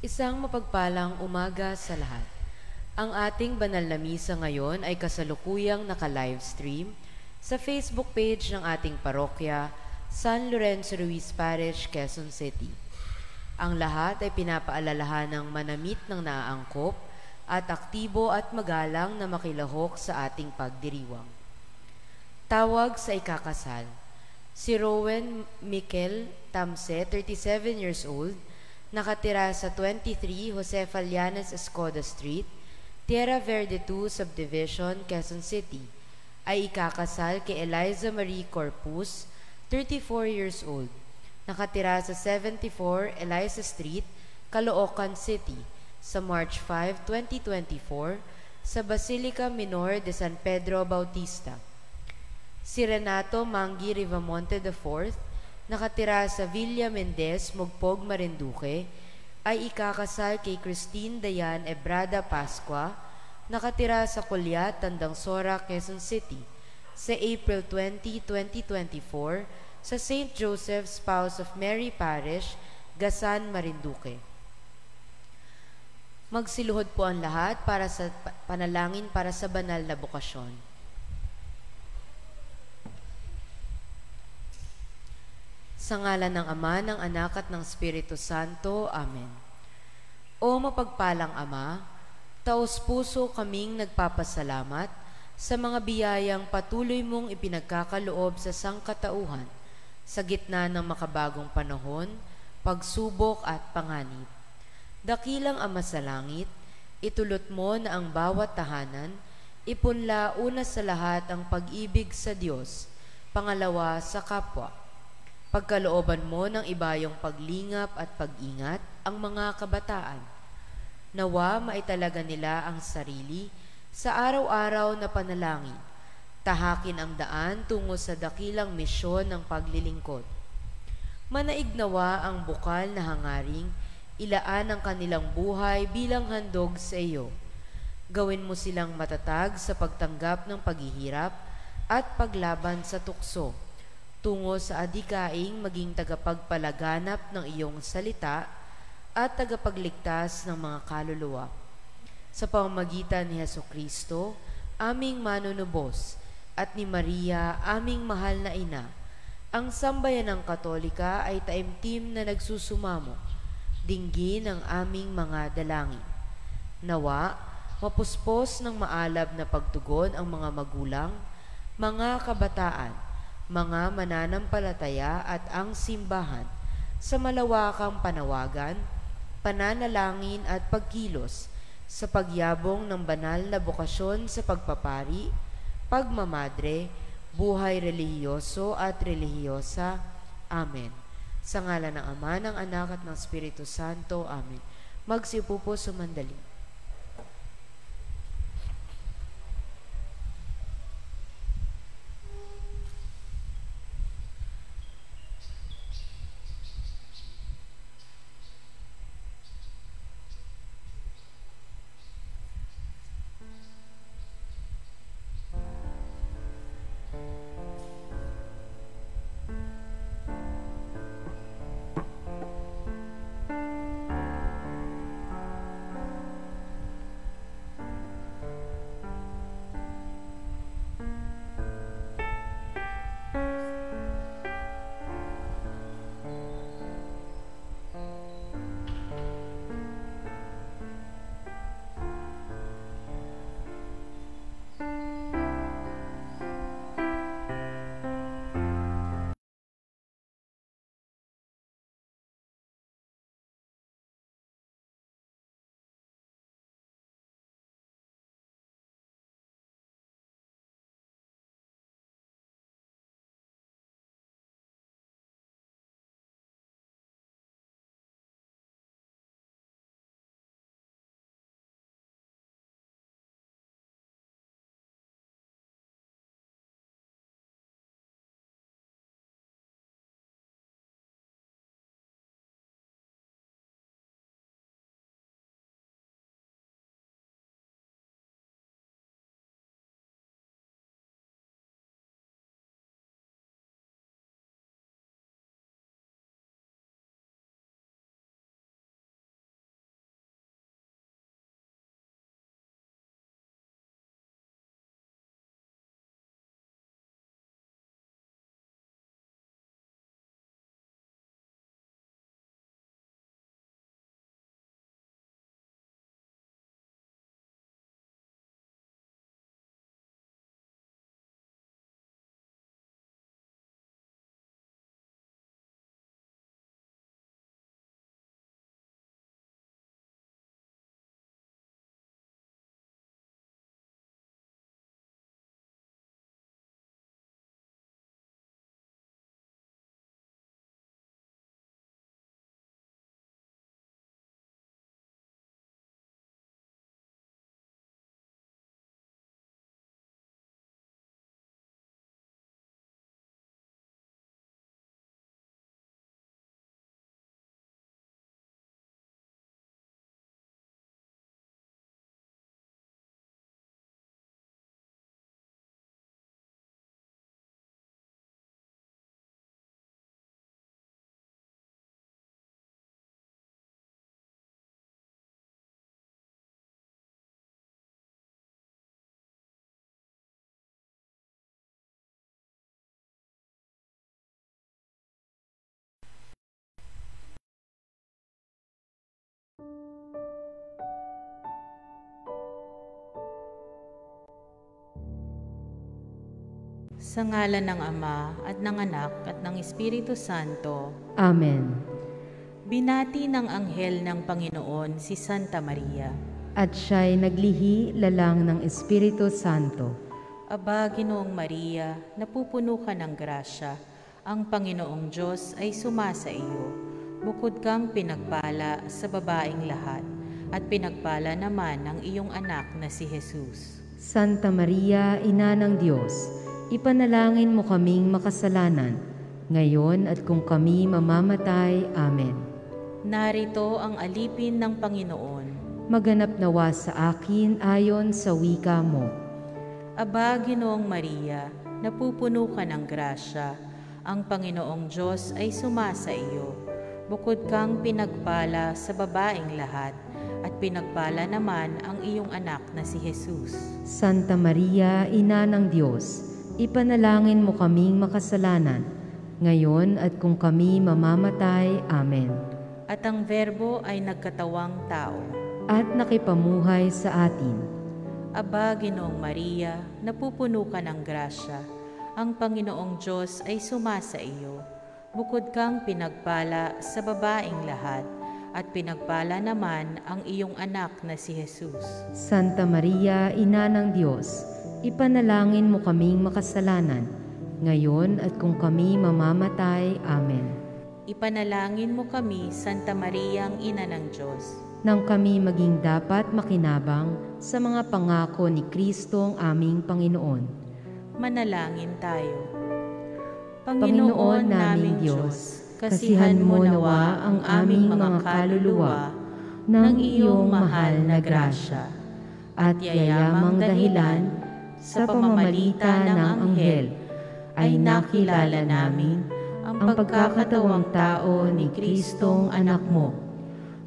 Isang mapagpalang umaga sa lahat. Ang ating banal na misa ngayon ay kasalukuyang naka-livestream sa Facebook page ng ating parokya, San Lorenzo Ruiz Parish, Quezon City. Ang lahat ay pinapaalalahan ng manamit ng naaangkop at aktibo at magalang na makilahok sa ating pagdiriwang. Tawag sa ikakasal. Si Rowan Mikel Tamse, 37 years old, nakatira sa 23 Jose Fallanes Escoda Street, Tierra Verde 2 Subdivision, Quezon City, ay ikakasal kay Eliza Marie Corpus, 34 years old, nakatira sa 74 Eliza Street, Caloocan City, sa March 5, 2024, sa Basilica Minor de San Pedro Bautista. Si Renato Mangi Rivamonte IV, nakatira sa Villa Mendez, Mugpog, Marinduque, ay ikakasal kay Christine Dayan Ebrada Pascua, nakatira sa Kulyat, Tandangsora, Quezon City, sa April 20, 2024, sa St. Joseph Spouse of Mary Parish, Gasan, Marinduque. Magsiluhod po ang lahat para sa panalangin para sa banal na bukasyon. Sa ngalan ng Ama, ng Anak at ng Espiritu Santo. Amen. O mapagpalang Ama, taos-puso kaming nagpapasalamat sa mga biyayang patuloy mong ipinagkakaloob sa sangkatauhan sa gitna ng makabagong panahon, pagsubok at panganib. Dakilang Ama sa langit, itulot mo na ang bawat tahanan, ipunla una sa lahat ang pag-ibig sa Diyos, pangalawa sa kapwa. Pagkalooban mo ng ibayong paglingap at pag-ingat ang mga kabataan. Nawa maitalaga nila ang sarili sa araw-araw na panalangin, tahakin ang daan tungo sa dakilang misyon ng paglilingkod. Manaignawa ang bukal na hangaring, ilaan ang kanilang buhay bilang handog sa iyo. Gawin mo silang matatag sa pagtanggap ng paghihirap at paglaban sa tukso, tungo sa adikaing maging tagapagpalaganap ng iyong salita at tagapagligtas ng mga kaluluwa. Sa pamamagitan ni Hesukristo, aming manunubos, at ni Maria, aming mahal na ina, ang sambayanang Katolika ay taimtim na nagsusumamo, dinggin ang aming mga dalangin. Nawa, mapuspos ng maalab na pagtugon ang mga magulang, mga kabataan, mga mananampalataya at ang simbahan sa malawakang panawagan, pananalangin at pagkilos sa pagyabong ng banal na bokasyon sa pagpapari, pagmamadre, buhay relihiyoso at relihiyosa. Amen. Sa ngalan ng Ama, ng Anak at ng Espiritu Santo. Amen. Magsiupo po sumandali. Sa ngalan ng Ama at ng Anak at ng Espiritu Santo. Amen. Binati ng anghel ng Panginoon si Santa Maria. At siya'y naglihi lalang ng Espiritu Santo. Aba, Ginoong Maria, napupuno ka ng grasya. Ang Panginoong Diyos ay sumasa iyo. Bukod kang pinagpala sa babaeng lahat, at pinagpala naman ang iyong anak na si Jesus. Santa Maria, Ina ng Diyos, ipanalangin mo kaming makasalanan, ngayon at kung kami mamamatay. Amen. Narito ang alipin ng Panginoon. Maganap nawa sa akin ayon sa wika mo. Aba, Ginoong Maria, napupuno ka ng grasya. Ang Panginoong Diyos ay sumasa iyo. Bukod kang pinagpala sa babaeng lahat, at pinagpala naman ang iyong anak na si Jesus. Santa Maria, Ina ng Diyos, ipanalangin mo kaming makasalanan, ngayon at kung kami mamamatay. Amen. At ang Verbo ay nagkatawang tao. At nakipamuhay sa atin. Aba, Ginoong Maria, napupuno ka ng grasya. Ang Panginoong Diyos ay sumasa iyo. Bukod kang pinagpala sa babaeng lahat, at pinagpala naman ang iyong anak na si Jesus. Santa Maria, Ina ng Diyos, ipanalangin mo kaming makasalanan, ngayon at kung kami mamamatay. Amen. Ipanalangin mo kami, Santa Maria, ang Ina ng Diyos, nang kami maging dapat makinabang sa mga pangako ni Kristong aming Panginoon. Manalangin tayo. Panginoon naming Diyos, kasihan mo nawa ang aming mga kaluluwa ng iyong mahal na grasya, at yayamang dahilan sa pamamagitan ng anghel ay nakilala namin ang pagkakatawang tao ni Kristong anak mo,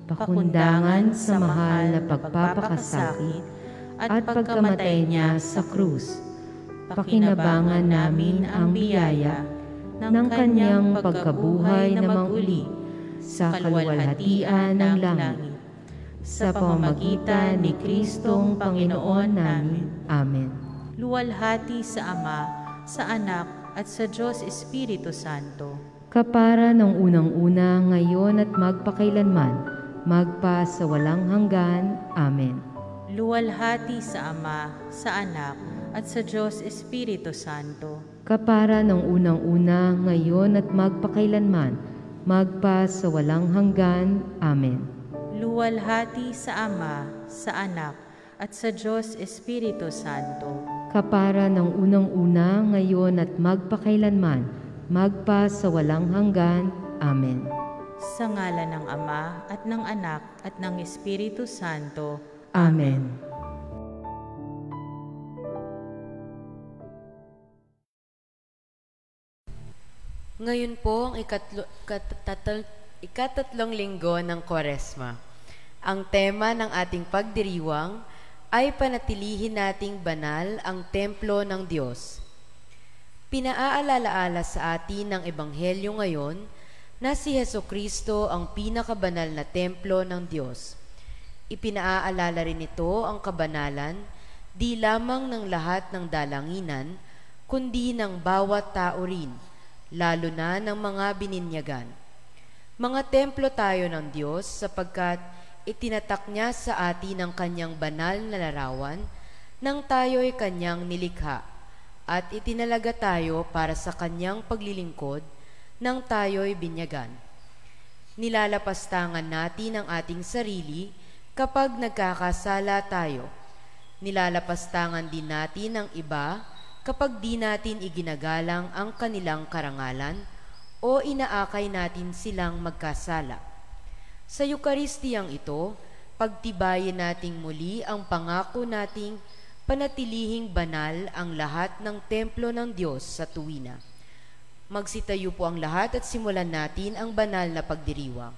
pakundangan sa mahal na pagpapakasakit at pagkamatay niya sa krus. Pakinabangan namin ang biyaya ng kanyang pagkabuhay na manguli sa kaluwalhatian ng langit. Sa pamamagitan ni Kristong Panginoon namin. Amen. Luwalhati sa Ama, sa Anak, at sa Diyos Espiritu Santo. Kapara ng unang-una, ngayon at magpakailanman, magpa sa walang hanggan. Amen. Luwalhati sa Ama, sa Anak, at sa Diyos Espiritu Santo. Kapara ng unang-una, ngayon at magpakailanman, magpa sa walang hanggan. Amen. Luwalhati sa Ama, sa Anak, at sa Diyos Espiritu Santo. Kapara ng unang-una, ngayon at magpakailanman, magpa sa walang hanggan. Amen. Sa ngalan ng Ama, at ng Anak, at ng Espiritu Santo. Amen. Ngayon po ang ikatatlong linggo ng Kwaresma. Ang tema ng ating pagdiriwang ay panatilihin nating banal ang templo ng Diyos. Pinaaalala-ala sa atin ng Ebanghelyo ngayon na si Hesukristo ang pinakabanal na templo ng Diyos. Ipinaaalala rin ito ang kabanalan di lamang ng lahat ng dalanginan, kundi ng bawat tao rin, lalo na ng mga bininyagan. Mga templo tayo ng Diyos sapagkat itinatak niya sa atin ang kanyang banal na larawan nang tayo'y kanyang nilikha, at itinalaga tayo para sa kanyang paglilingkod nang tayo'y binyagan. Nilalapastangan natin ang ating sarili kapag nagkakasala tayo. Nilalapastangan din natin ang iba kapag di natin iginagalang ang kanilang karangalan o inaakay natin silang magkasala. Sa Eukaristiyang ito, pagtibayin nating muli ang pangako nating panatilihing banal ang lahat ng templo ng Diyos sa tuwina. Magsitayo po ang lahat at simulan natin ang banal na pagdiriwang.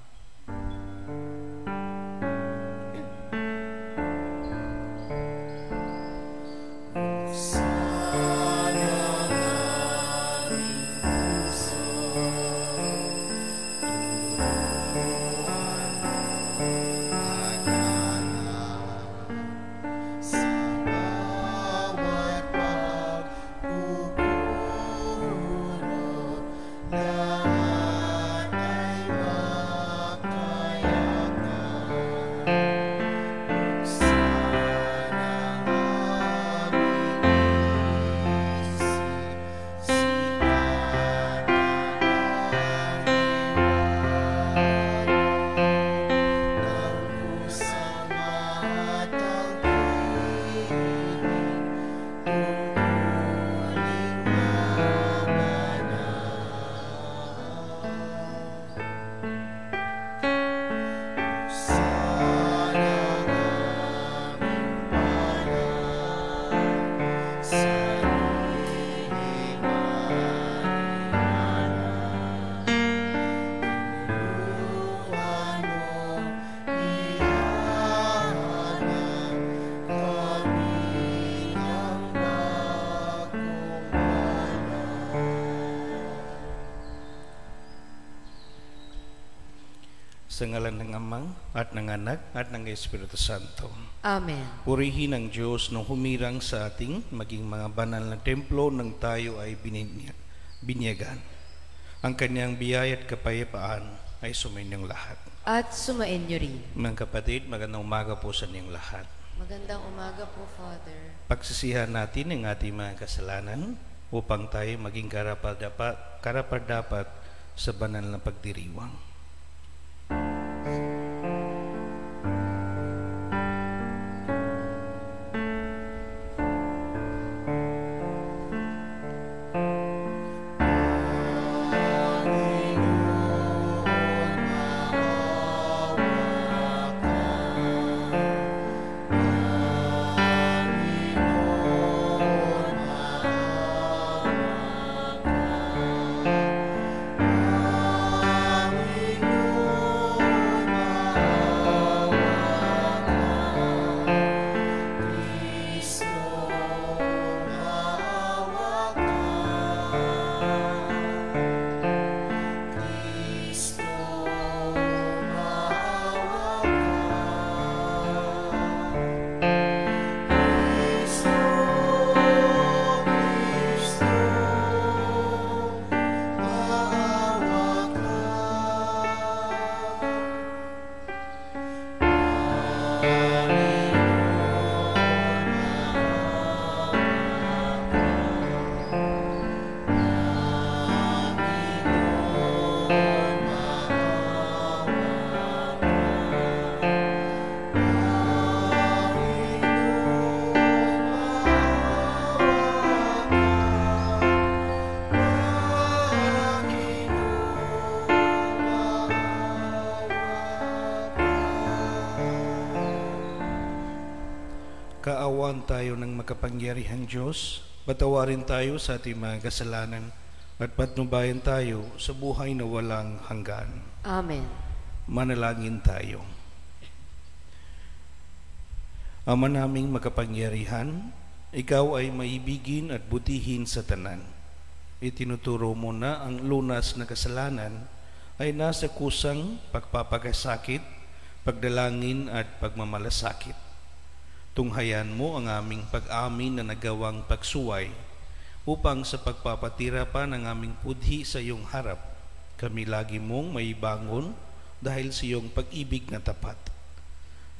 Sa ngalan ng Amang at ng Anak at ng Espiritu Santo. Amen. Purihin ang Diyos nung humirang sa ating maging mga banal na templo nang tayo ay binyagan. Ang kanyang biyaya at kapayapaan ay sumainyong lahat. At sumain niyo rin. Mga kapatid, magandang umaga po sa inyong lahat. Magandang umaga po, Father. Pagsisihan natin ang ating mga kasalanan upang tayo maging karapat-dapat sa banal na pagdiriwang. Kaawaan tayo ng makapangyarihang Diyos, patawarin tayo sa ating mga kasalanan, at patnubayan tayo sa buhay na walang hanggan. Amen. Manalangin tayo. Ama naming makapangyarihan, ikaw ay maibigin at butihin sa tanan. Itinuturo mo na ang lunas na kasalanan ay nasa kusang pagpapakasakit, pagdalangin at pagmamalasakit. Tunghayan mo ang aming pag-amin na nagawang pagsuway upang sa pagpapatira pa ng aming pudhi sa iyong harap, kami lagi mong maibangon dahil sa iyong pag-ibig na tapat.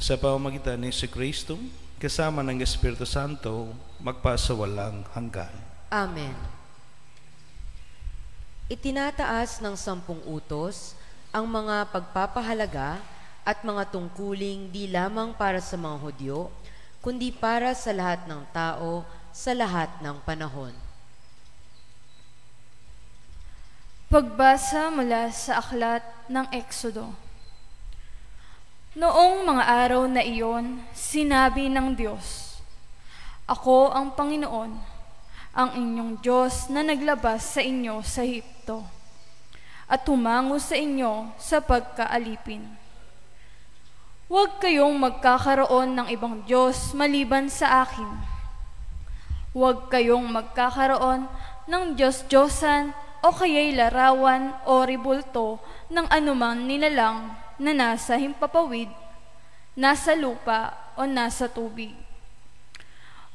Sa pamamagitan ni Kristo, kasama ng Espiritu Santo, magpasawalang hanggan. Amen. Itinataas ng 10 utos ang mga pagpapahalaga at mga tungkuling di lamang para sa mga Hudyo, kundi para sa lahat ng tao sa lahat ng panahon. Pagbasa mula sa aklat ng Eksodo. Noong mga araw na iyon, sinabi ng Diyos, "Ako ang Panginoon, ang inyong Diyos na naglabas sa inyo sa Ehipto, at tumango sa inyo sa pagkaalipin. Huwag kayong magkakaroon ng ibang Diyos maliban sa akin. Huwag kayong magkakaroon ng Diyos-Diyosan o kaya'y larawan o ribulto ng anumang nilalang na nasa himpapawid, nasa lupa o nasa tubig.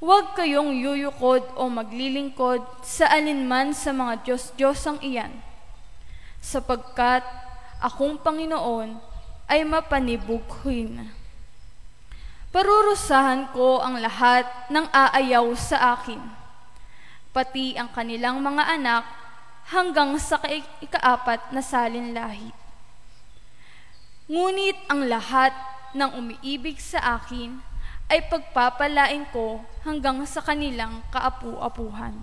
Huwag kayong yuyukod o maglilingkod sa alinman sa mga Diyos-Diyosang iyan. sapagkat akong Panginoon ay mapanibughin. Parurusahan ko ang lahat ng aayaw sa akin, pati ang kanilang mga anak hanggang sa ikaapat na salinlahi. Ngunit ang lahat ng umiibig sa akin ay pagpapalain ko hanggang sa kanilang kaapu-apuhan.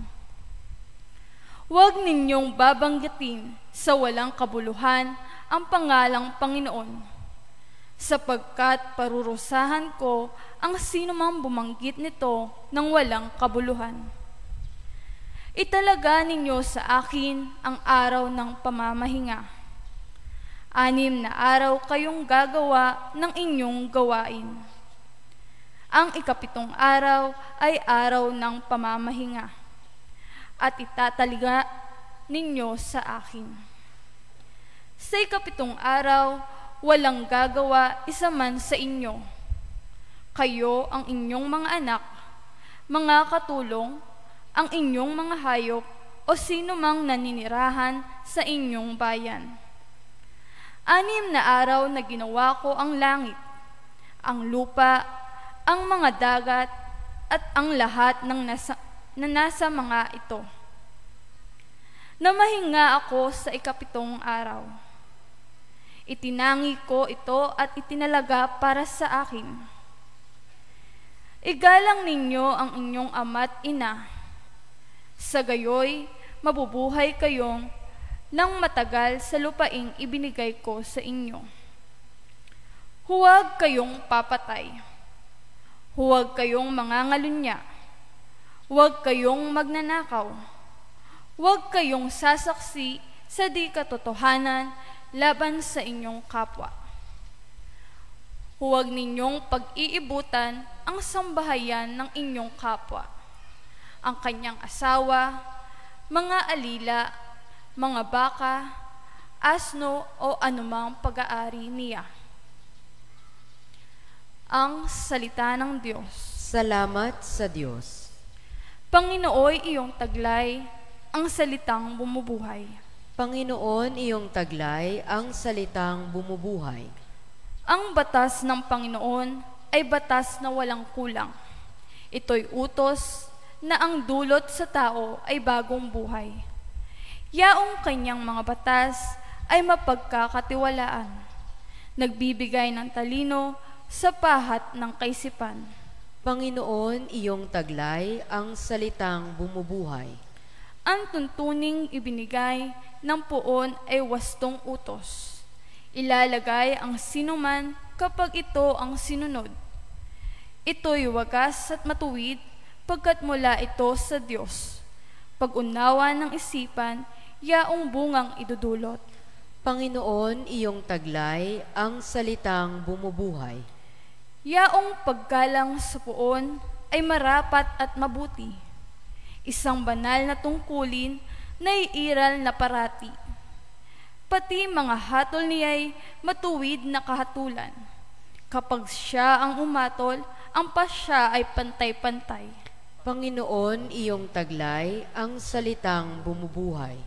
Huwag ninyong babanggitin sa walang kabuluhan ang pangalang Panginoon, sapagkat parurusahan ko ang sinumang bumanggit nito ng walang kabuluhan. Italaga ninyo sa akin ang araw ng pamamahinga. 6 na araw kayong gagawa ng inyong gawain. Ang 7 araw ay araw ng pamamahinga, at itataliga ninyo sa akin. Sa 7 araw, walang gagawa isa man sa inyo. Kayo, ang inyong mga anak, mga katulong, ang inyong mga hayop, o sino mang naninirahan sa inyong bayan. 6 na araw na ginawa ko ang langit, ang lupa, ang mga dagat, at ang lahat ng nasa mga ito. Namahinga ako sa 7 araw. Itinangi ko ito at itinalaga para sa akin. Igalang ninyo ang inyong ama't ina. Sa gayoy, mabubuhay kayong nang matagal sa lupaing ibinigay ko sa inyo. Huwag kayong papatay. Huwag kayong mangangalunya. Huwag kayong magnanakaw. Huwag kayong sasaksi sa di katotohanan laban sa inyong kapwa. Huwag ninyong pag-iibutan ang sambahayan ng inyong kapwa, ang kanyang asawa, mga alila, mga baka, asno o anumang pag-aari niya. Ang salita ng Diyos. Salamat sa Diyos. Panginooy iyong taglay, ang salitang bumubuhay. Panginoon, iyong taglay ang salitang bumubuhay. Ang batas ng Panginoon ay batas na walang kulang. Ito'y utos na ang dulot sa tao ay bagong buhay. Yaong kanyang mga batas ay mapagkakatiwalaan, nagbibigay ng talino sa pahat ng kaisipan. Panginoon, iyong taglay ang salitang bumubuhay. Ang tuntuning ibinigay ng poon ay wastong utos. Ilalagay ang sinuman kapag ito ang sinunod. Ito'y wagas at matuwid pagkat mula ito sa Diyos. Pag-unawa ng isipan, yaong bungang idudulot. Panginoon, iyong taglay ang salitang bumubuhay. Yaong paggalang sa poon ay marapat at mabuti. Isang banal na tungkulin na iiral na parati. Pati mga hatol niya'y matuwid na kahatulan. Kapag siya ang umatol, ang pasya ay pantay-pantay. Panginoon, iyong taglay ang salitang bumubuhay.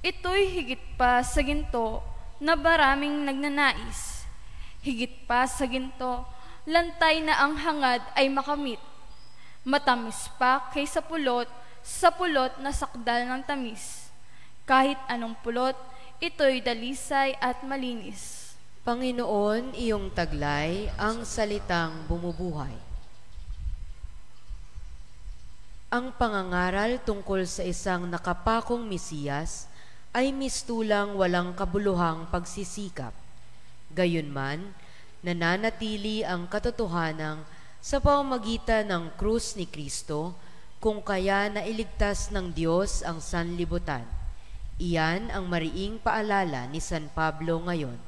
Ito'y higit pa sa ginto na maraming nagnanais. Higit pa sa ginto, lantay na ang hangad ay makamit. Matamis pa kaysa pulot, sa pulot na sakdal ng tamis. Kahit anong pulot, ito'y dalisay at malinis. Panginoon, iyong taglay ang salitang bumubuhay. Ang pangangaral tungkol sa isang nakapakong Mesiyas ay mistulang walang kabuluhang pagsisikap. Gayunman, nananatili ang katotohanan sa pamamagitan ng krus ni Kristo, kung kaya nailigtas ng Diyos ang sanlibutan. Iyan ang mariing paalala ni San Pablo ngayon.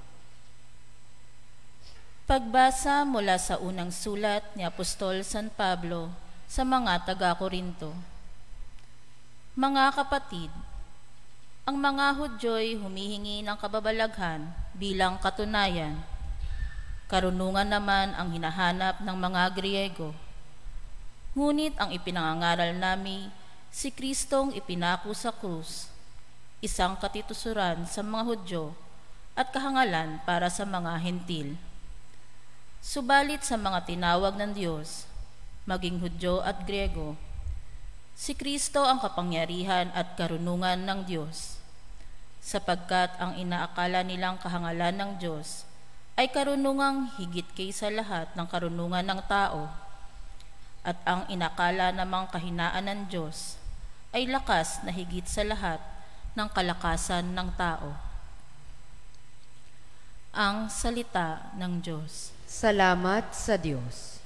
Pagbasa mula sa unang sulat ni Apostol San Pablo sa mga taga-Korinto. Mga kapatid, ang mga Hudyo'y humihingi ng kababalaghan bilang katunayan. Karunungan naman ang hinahanap ng mga Griego. Ngunit ang ipinangangaral namin, si Kristong ipinako sa krus. isang katitusuran sa mga Hudyo at kahangalan para sa mga Hentil. Subalit sa mga tinawag ng Diyos, maging Hudyo at Griego, si Kristo ang kapangyarihan at karunungan ng Diyos, sapagkat ang inaakala nilang kahangalan ng Diyos ay karunungang higit kaysa lahat ng karunungan ng tao, at ang inakala namang kahinaan ng Diyos ay lakas na higit sa lahat ng kalakasan ng tao. Ang salita ng Diyos. Salamat sa Diyos.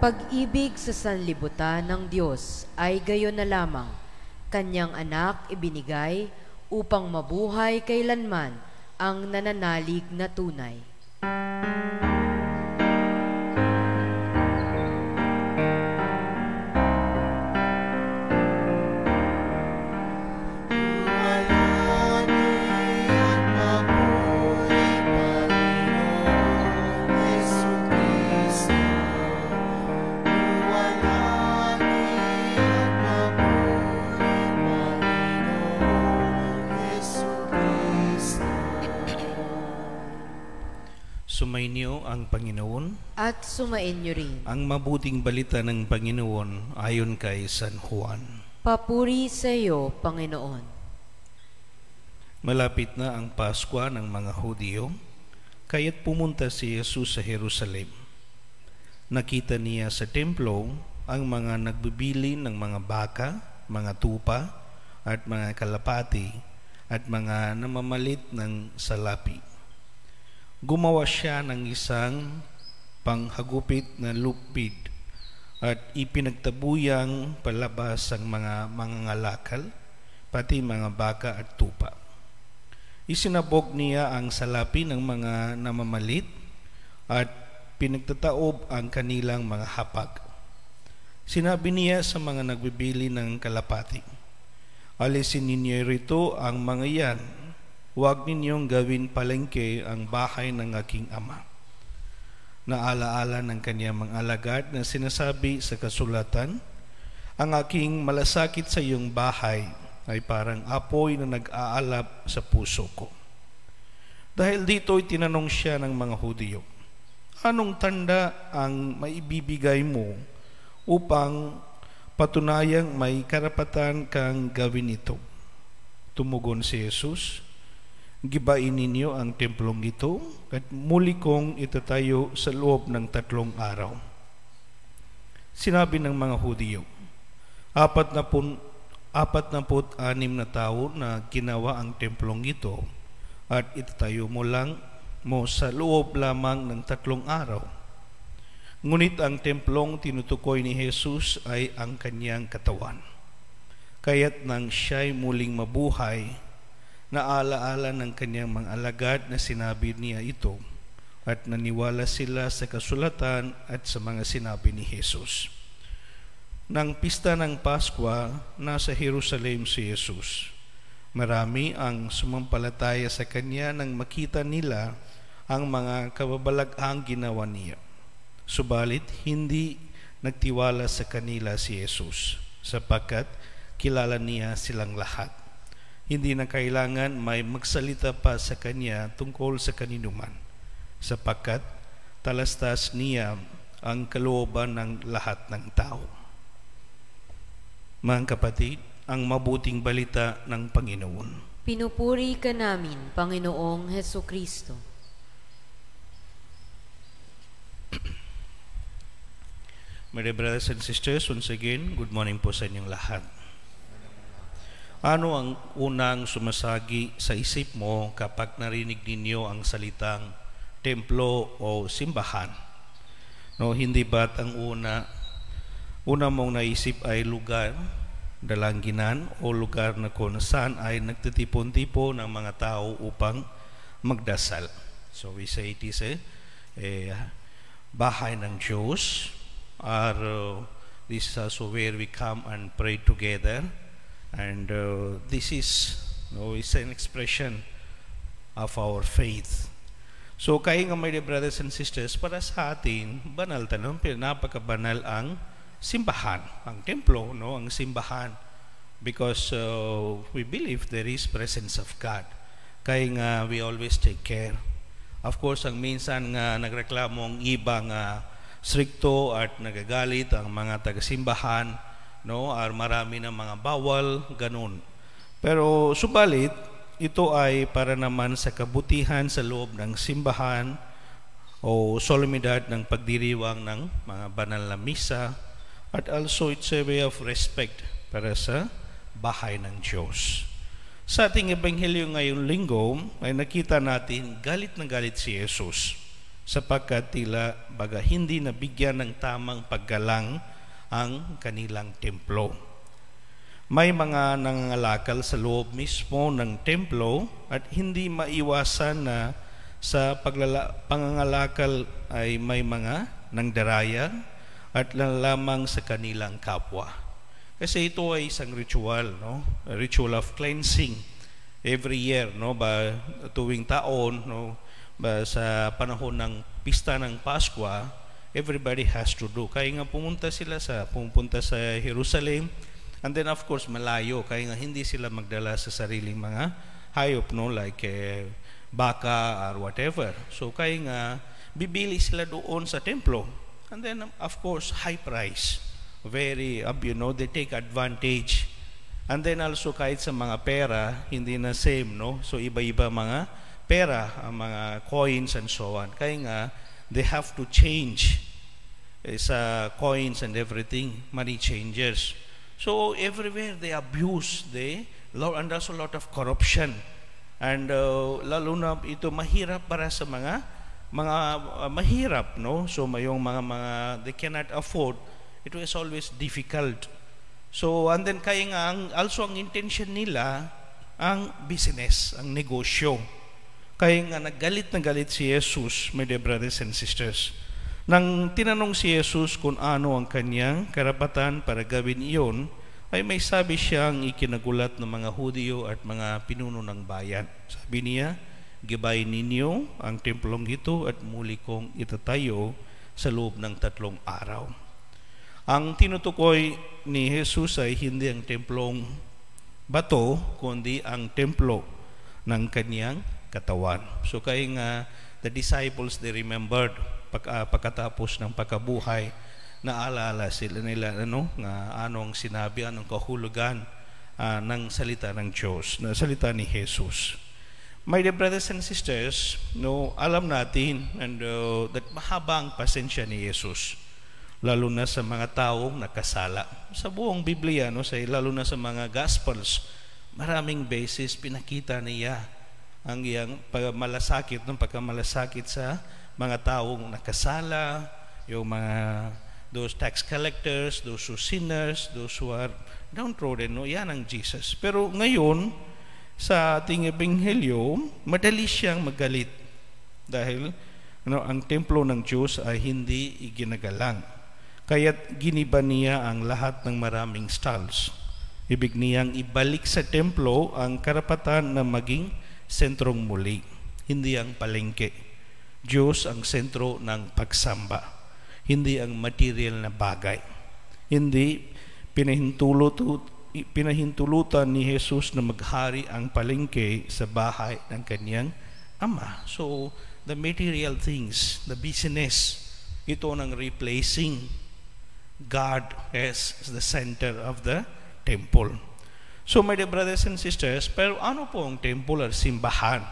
Pag-ibig sa sanlibutan ng Diyos ay gayon na lamang, Kanyang anak ibinigay upang mabuhay kailanman ang nananalig na tunay. Sumainyo ang Panginoon At sumainyo rin. ang mabuting balita ng Panginoon ayon kay San Juan. Papuri sa iyo, Panginoon. Malapit na ang Pasko ng mga Hudyo, kaya't pumunta si Jesus sa Jerusalem. Nakita niya sa templo ang mga nagbibili ng mga baka, mga tupa, at mga kalapati, at mga namamalit ng salapi. Gumawa siya ng isang panghagupit na lupid at ipinagtabuyang palabas ang mga mangangalakal, pati mga baka at tupa. Isinabog niya ang salapi ng mga namamalit at pinagtataob ang kanilang mga hapag. Sinabi niya sa mga nagbibili ng kalapati, "Alisin ninyo rito ang mga yan. Huwag ninyong gawin palengke ang bahay ng aking ama." Naalaala ng kanyang mga alagad na sinasabi sa kasulatan, "Ang aking malasakit sa iyong bahay ay parang apoy na nag-aalab sa puso ko." Dahil dito ay tinanong siya ng mga Hudyo, "Anong tanda ang maibibigay mo upang patunayang may karapatan kang gawin ito?" Tumugon si Jesus, "Gibain ninyo ang templong ito at muli kong itatayo sa loob ng 3 araw." Sinabi ng mga Hudyo, 46 na tao na ginawa ang templong ito at itatayo mo sa loob lamang ng 3 araw. Ngunit ang templong tinutukoy ni Jesus ay ang kanyang katawan. Kaya't nang siya'y muling mabuhay, naalaala ng kanyang mga alagad na sinabi niya ito at naniwala sila sa kasulatan at sa mga sinabi ni Jesus. Nang pista ng Pasko, nasa Jerusalem si Jesus. Marami ang sumampalataya sa kanya nang makita nila ang mga kababalaghan ginawa niya. Subalit hindi nagtiwala sa kanila si Jesus, sapagkat kilala niya silang lahat. Hindi na kailangan may magsalita pa sa kanya tungkol sa kaninuman, sapagkat talastas niya ang kalooban ng lahat ng tao. Mga kapatid, ang mabuting balita ng Panginoon. Pinupuri ka namin, Panginoong Hesukristo. My dear brothers and sisters, once again, good morning po sa inyong lahat. Ano ang unang sumasagi sa isip mo kapag narinig ninyo ang salitang templo o simbahan? No, hindi ba't ang una mong naisip ay lugar dalanginan o lugar na kung saan ay nagtitipon-tipon ng mga tao upang magdasal. So we say it is a bahay ng Diyos, or this is also where we come and pray together, and this is is an expression of our faith. So kaya nga, my dear brothers and sisters, para sa atin, banal tanong, napakabanal ang simbahan, ang templo, ang simbahan, because we believe there is presence of God. Kaya nga, we always take care. Of course, ang minsan nga nagreklamo ang iba nga stricto at nagagalit ang mga taga-simbahan, or marami ng mga bawal, ganun. Pero subalit, ito ay para naman sa kabutihan sa loob ng simbahan o solemnidad ng pagdiriwang ng mga banal na misa, at also it's a way of respect para sa bahay ng Diyos. Sa ating ebanghelyo ngayong linggo ay nakita natin galit na galit si Jesus sapagkat tila baga hindi nabigyan ng tamang paggalang ang kanilang templo. May mga nangangalakal sa loob mismo ng templo at hindi maiwasan na sa pangangalakal ay may mga nangdaraya at lamang sa kanilang kapwa. Kasi ito ay isang ritual, a ritual of cleansing every year, ba tuwing taon, ba sa panahon ng pista ng Pasko, everybody has to do. Kaya nga pumunta sa Jerusalem, and then of course malayo, kaya nga hindi sila magdala sa sariling mga hayop, like baka or whatever. So kaya nga bibili sila doon sa templo. And then, of course, high price. Very, they take advantage. And then also, kahit sa mga pera, hindi na same, So, iba-iba mga pera, mga coins and so on. Kaya nga, they have to change sa coins and everything, money changers. So, everywhere they abuse, and there's a lot of corruption. And lalo na ito mahirap para sa mga mahirap, so mayong mga they cannot afford, it was always difficult. So and then kaya nga also ang intention nila ang business, ang negosyo. Kaya nga naggalit na galit si Jesus, my dear brothers and sisters, nang tinanong si Jesus kung ano ang kanyang karapatan para gawin iyon, ay may sabi siyang ikinagulat ng mga Hudyo at mga pinuno ng bayan. Sabi niya, gibayin ninyo ang templong ito at muli kong itatayo sa loob ng 3 araw. Ang tinutukoy ni Jesus ay hindi ang templong bato, kundi ang templo ng kanyang katawan. So kaya nga, the disciples, they remembered pagkatapos ng pagkabuhay, naalala sila nila anong sinabi, anong kahulugan ng salita ng Diyos, na salita ni Jesus. My dear brothers and sisters, alam natin that mahaba ang pasensya ni Jesus, lalo na sa mga taong nakasala. Sa buong Biblia, lalo na sa mga Gospels, maraming beses pinakita niya ang iyang pagkamalasakit sa mga taong nakasala, yung mga those tax collectors, those who sinners, those who are downtrodden, yan ang Jesus. Pero ngayon, sa ating ebanghelyo, madali siyang magalit dahil ang templo ng Diyos ay hindi iginagalang. Kaya't giniba niya ang lahat ng maraming stalls. Ibig niyang ibalik sa templo ang karapatan na maging sentrong muli, hindi ang palengke. Diyos ang sentro ng pagsamba, hindi ang material na bagay. Hindi pinahintulutan ni Jesus na maghari ang palengke sa bahay ng kanyang ama. So, the material things, the business, ito nang replacing God as the center of the temple. So, my dear brothers and sisters, pero ano po ang temple or simbahan?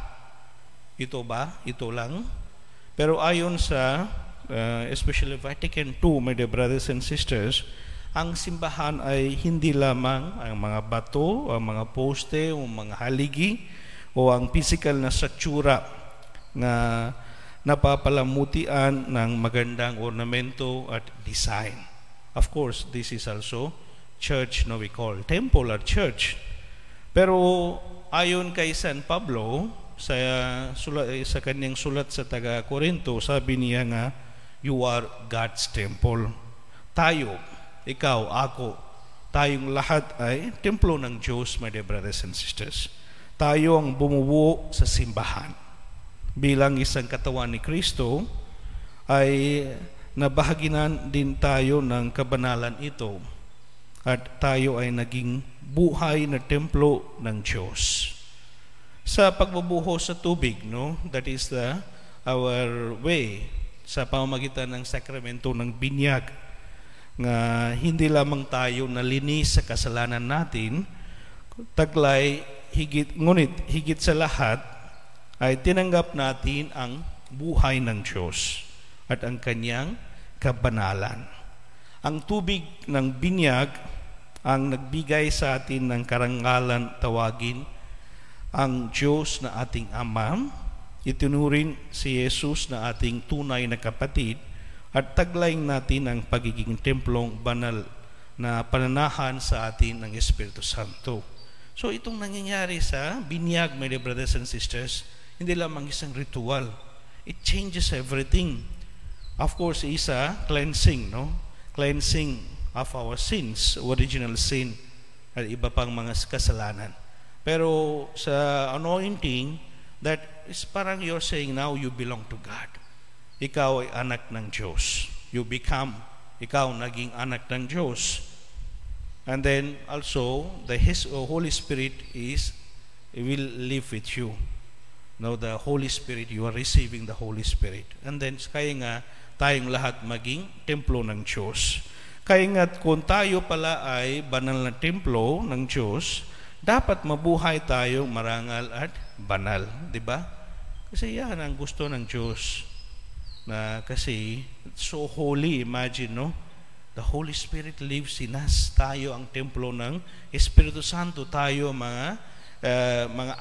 Ito ba? Ito lang? Pero ayon sa especially Vatican II, my dear brothers and sisters, ang simbahan ay hindi lamang ang mga bato, ang mga poste, o mga haligi, o ang physical na struktura na napapalamutian ng magandang ornamento at design. Of course, this is also church we call temple or church. Pero ayon kay San Pablo sa kanyang sulat sa taga-Korinto, sabi niya nga, you are God's temple. Tayo, ikaw, ako, tayong lahat ay templo ng Diyos, my dear brothers and sisters. Tayo ang bumubuo sa simbahan. Bilang isang katawan ni Kristo, ay nabahaginan din tayo ng kabanalan ito. At tayo ay naging buhay na templo ng Diyos. Sa pagbubuhos sa tubig, that is our way, sa pamamagitan ng sakramento ng binyag, nga hindi lamang tayo nalinis sa kasalanan natin, ngunit higit sa lahat ay tinanggap natin ang buhay ng Diyos at ang kanyang kabanalan. Ang tubig ng binyag ang nagbigay sa atin ng karangalan tawagin ang Diyos na ating Ama, itinuring si Jesus na ating tunay na kapatid, at taglayin natin ang pagiging templong banal na pananahan sa atin ng Espiritu Santo. So itong nangyayari sa binyag, my dear brothers and sisters, hindi lamang isang ritual. It changes everything. Of course, isa cleansing, cleansing of our sins, original sin, at iba pang mga kasalanan. Pero sa anointing, that is parang you're saying now you belong to God. Ikaw ay anak ng Diyos. Ikaw naging anak ng Diyos. And then also, the Holy Spirit will live with you. Now the Holy Spirit, you are receiving the Holy Spirit. And then, kaya nga, tayong lahat maging templo ng Diyos. Kaya nga, kung tayo pala ay banal na templo ng Diyos, dapat mabuhay tayong marangal at banal. Diba? Kasi yan ang gusto ng Diyos. Kasi so holy, imagine, the Holy Spirit lives in us. Tayo ang templo ng Espiritu Santo. Tayo mga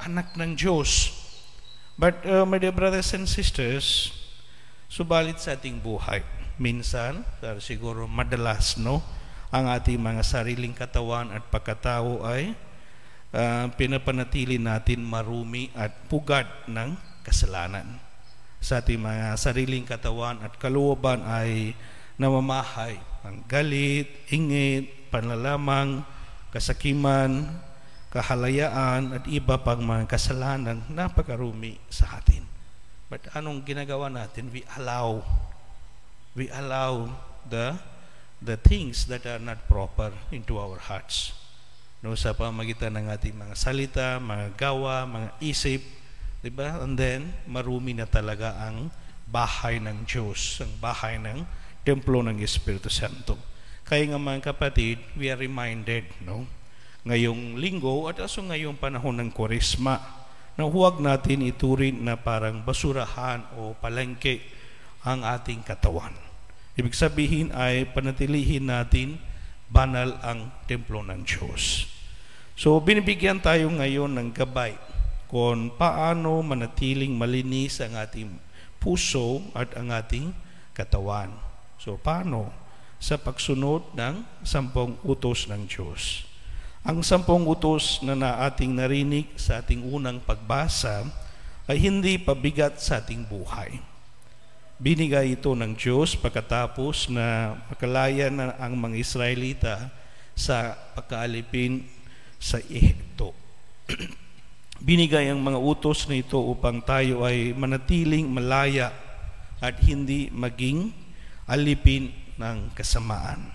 anak ng Diyos. But my dear brothers and sisters, subalit sa ating buhay, minsan, siguro madalas, ang ating mga sariling katawan at pagkatao ay pinapanatili natin marumi at pugad ng kasalanan. Sa ating mga sariling katawan at kalooban ay namamahay ang galit, ingit, panlalamang, kasakiman, kahalayaan at iba pang mga kasalanan napakarumi sa atin. But anong ginagawa natin? We allow the things that are not proper into our hearts. Sa pamagitan ng ating mga salita, mga gawa, mga isip, diba? And then, marumi na talaga ang bahay ng Diyos, ang bahay ng templo ng Espiritu Santo. Kaya nga mga kapatid, we are reminded, ngayong linggo at aso ngayong panahon ng Kwaresma, na huwag natin iturin na parang basurahan o palengke ang ating katawan. Ibig sabihin ay panatilihin natin banal ang templo ng Diyos. So, binibigyan tayo ngayon ng gabay kung paano manatiling malinis ang ating puso at ang ating katawan. So, paano? Sa pagsunod ng 10 utos ng Diyos. Ang 10 utos na ating narinig sa ating unang pagbasa ay hindi pabigat sa ating buhay. Binigay ito ng Diyos pagkatapos na makalaya na ang mga Israelita sa pagkaalipin sa Ehipto. Binigay ang mga utos na ito upang tayo ay manatiling malaya at hindi maging alipin ng kasamaan.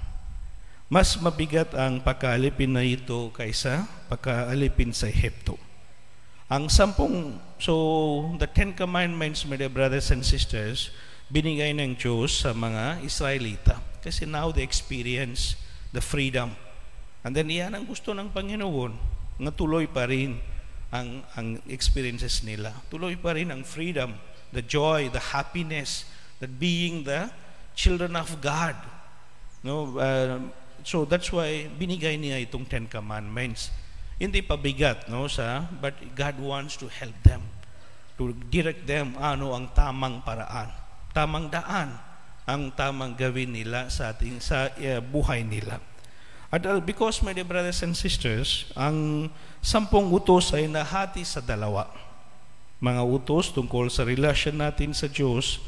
Mas mabigat ang pagkaalipin na ito kaysa pagkaalipin sa Ehipto. The 10 Commandments, my dear brothers and sisters, binigay ng Diyos sa mga Israelita. Kasi now they experience the freedom. And then iyan ang gusto ng Panginoon, nga tuloy pa rin ang experiences nila. Tuloy pa rin ang freedom, the joy, the happiness, that being the children of God. So that's why binigay niya itong 10 Commandments. Hindi pabigat, but God wants to help them, to direct them ang tamang paraan, tamang daan, ang tamang gawin nila sa buhay nila. At because, my dear brothers and sisters, ang 10 utos ay nahati sa dalawa. Mga utos tungkol sa relasyon natin sa Diyos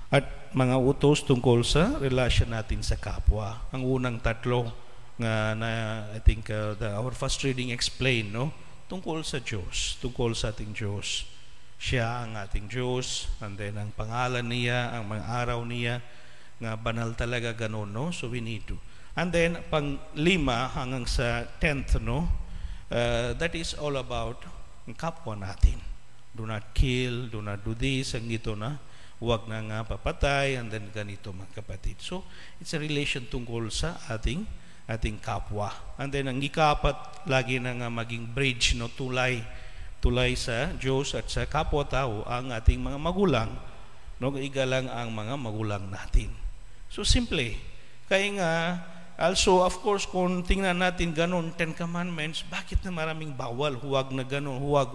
at mga utos tungkol sa relasyon natin sa kapwa. Ang unang tatlo na I think our first reading explained, no? Tungkol sa Diyos, tungkol sa ating Diyos. Siya ang ating Diyos, and then ang pangalan niya, ang mga araw niya, nga banal talaga ganun, no? So we need to. And then, pang-5 hanggang sa 10th, no? That is all about ang kapwa natin. Do not kill, do not do this, ang ito na, huwag na nga papatay, and then ganito mga kapatid. So, it's a relation tungkol sa ating kapwa. And then, ang ikapat, lagi na nga maging bridge, no? Tulay sa Diyos at sa kapwa-tao, ang ating mga magulang, no? Igalang ang mga magulang natin. So, simple. Kaya nga, also, of course, kung tingnan natin ganun, 10 Commandments, bakit na maraming bawal? Huwag na ganun, huwag.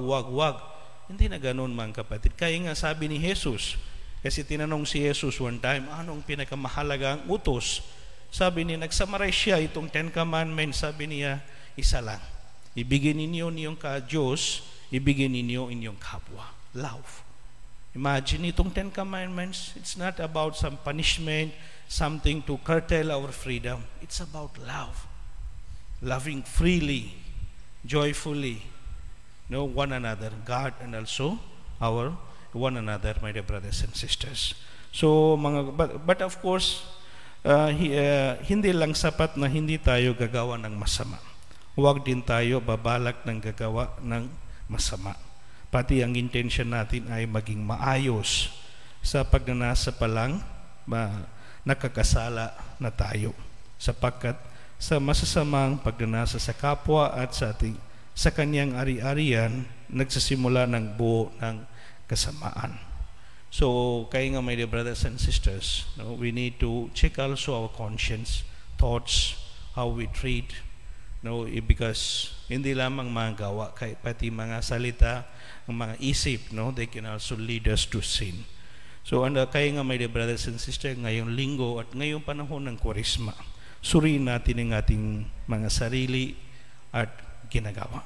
Hindi na ganun, mga kapatid. Kaya nga sabi ni Jesus, kasi tinanong si Jesus one time, anong pinakamahalagang utos? Sabi niya, nagsummarize siya itong 10 Commandments, sabi niya, isa lang. Ibigin ninyo inyong ka-Diyos, ibigin ninyo inyong kapwa. Love. Imagine itong 10 Commandments, it's not about some punishment, something to curtail our freedom. It's about love. Loving freely, joyfully, no, one another, God and also our one another, my dear brothers and sisters. So, but of course, hindi lang sapat na hindi tayo gagawa ng masama. Huwag din tayo babalak ng gagawa ng masama. Pati ang intention natin ay maging maayos sa pagnanasa pa lang nakakasala na tayo, sapagkat sa masasamang pagnanasa sa kapwa at sa kanyang ari-arian nagsisimula ng buo ng kasamaan. So, kaya nga, my dear brothers and sisters, no, we need to check also our conscience, thoughts, how we treat, no, because hindi lamang mga gawa, pati mga salita, mga isip, no, they can also lead us to sin. So, kaya nga, my dear brothers and sisters, ngayong linggo at ngayong panahon ng Kwaresma, suriin natin ang ating mga sarili at ginagawa.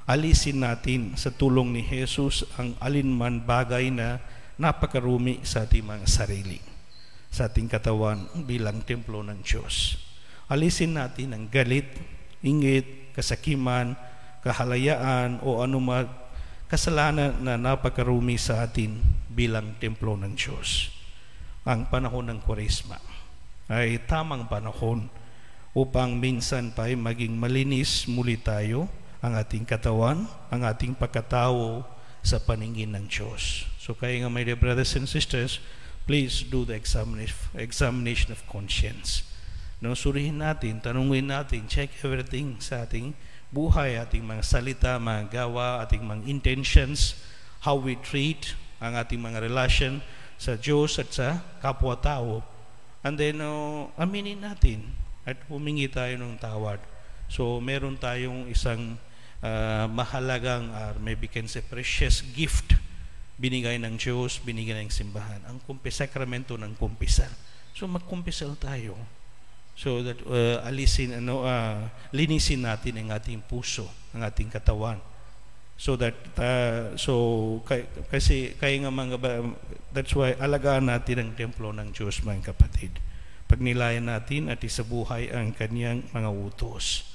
Alisin natin sa tulong ni Jesus ang alinman bagay na napakarumi sa ating mga sarili, sa ating katawan bilang templo ng Diyos. Alisin natin ang galit, ingit, kasakiman, kahalayaan o anumang kasalanan na napakarumi sa atin bilang templo ng Diyos. Ang panahon ng Kwaresma ay tamang panahon upang minsan pa ay maging malinis muli tayo ang ating katawan, ang ating pagkatao sa paningin ng Diyos. So kaya nga, my dear brothers and sisters, please do the examination of conscience. No, surihin natin, tanungin natin, check everything sa ating buhay, ating mga salita, mga gawa, ating mga intentions, how we treat ang ating mga relasyon sa Diyos at sa kapwa-tao. And then, aminin natin at humingi tayo ng tawad. So, meron tayong isang mahalagang, maybe can say precious gift, binigay ng Diyos, binigay ng simbahan, ang sakramento ng kumpisal. So, magkumpisal tayo. So that linisin natin ang ating puso, ang ating katawan. So that kasi kaya nga that's why alagaan natin ang templo ng Diyos, mga kapatid. Pagnilayan natin at isabuhay ang kanyang mga utos.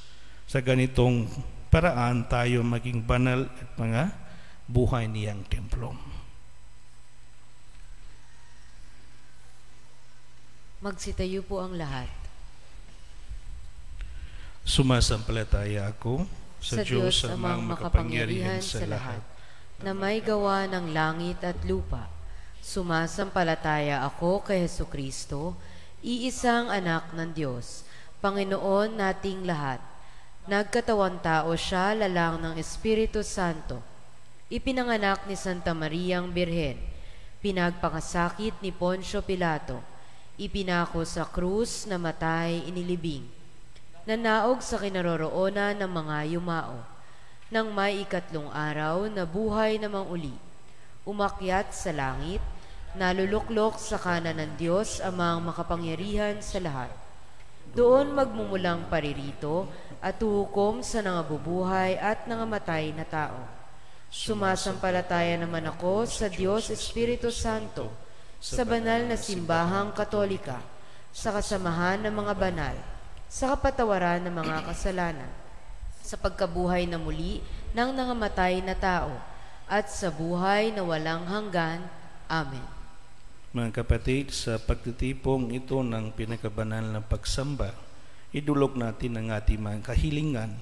Sa ganitong paraan tayo maging banal at mga buhay niyang templo. Magsitayo po ang lahat. Sumasampalataya ako sa Diyos amang makapangyarihan sa lahat, na may gawa ng langit at lupa. Sumasampalataya ako kay Hesukristo, iisang anak ng Diyos, Panginoon nating lahat. Nagkatawang tao siya, lalang ng Espiritu Santo. Ipinanganak ni Santa Mariang Birhen, pinagpakasakit ni Poncio Pilato, ipinako sa krus, namatay, inilibing, nanaog sa kinaroroonan ng mga yumao. Nang may 3 araw na buhay namang uli, umakyat sa langit, naluluklok sa kanan ng Diyos amang makapangyarihan sa lahat. Doon magmumulang paririto at hukom sa nangabubuhay at nangamatay na tao. Sumasampalataya naman ako sa Diyos Espiritu Santo, sa banal na simbahang katolika, sa kasamahan ng mga banal, sa kapatawaran ng mga kasalanan, sa pagkabuhay na muli ng nangamatay na tao, at sa buhay na walang hanggan. Amen. Mga kapatid, sa pagtitipong ito ng pinakabanal na pagsamba, idulog natin ang ating mga kahilingan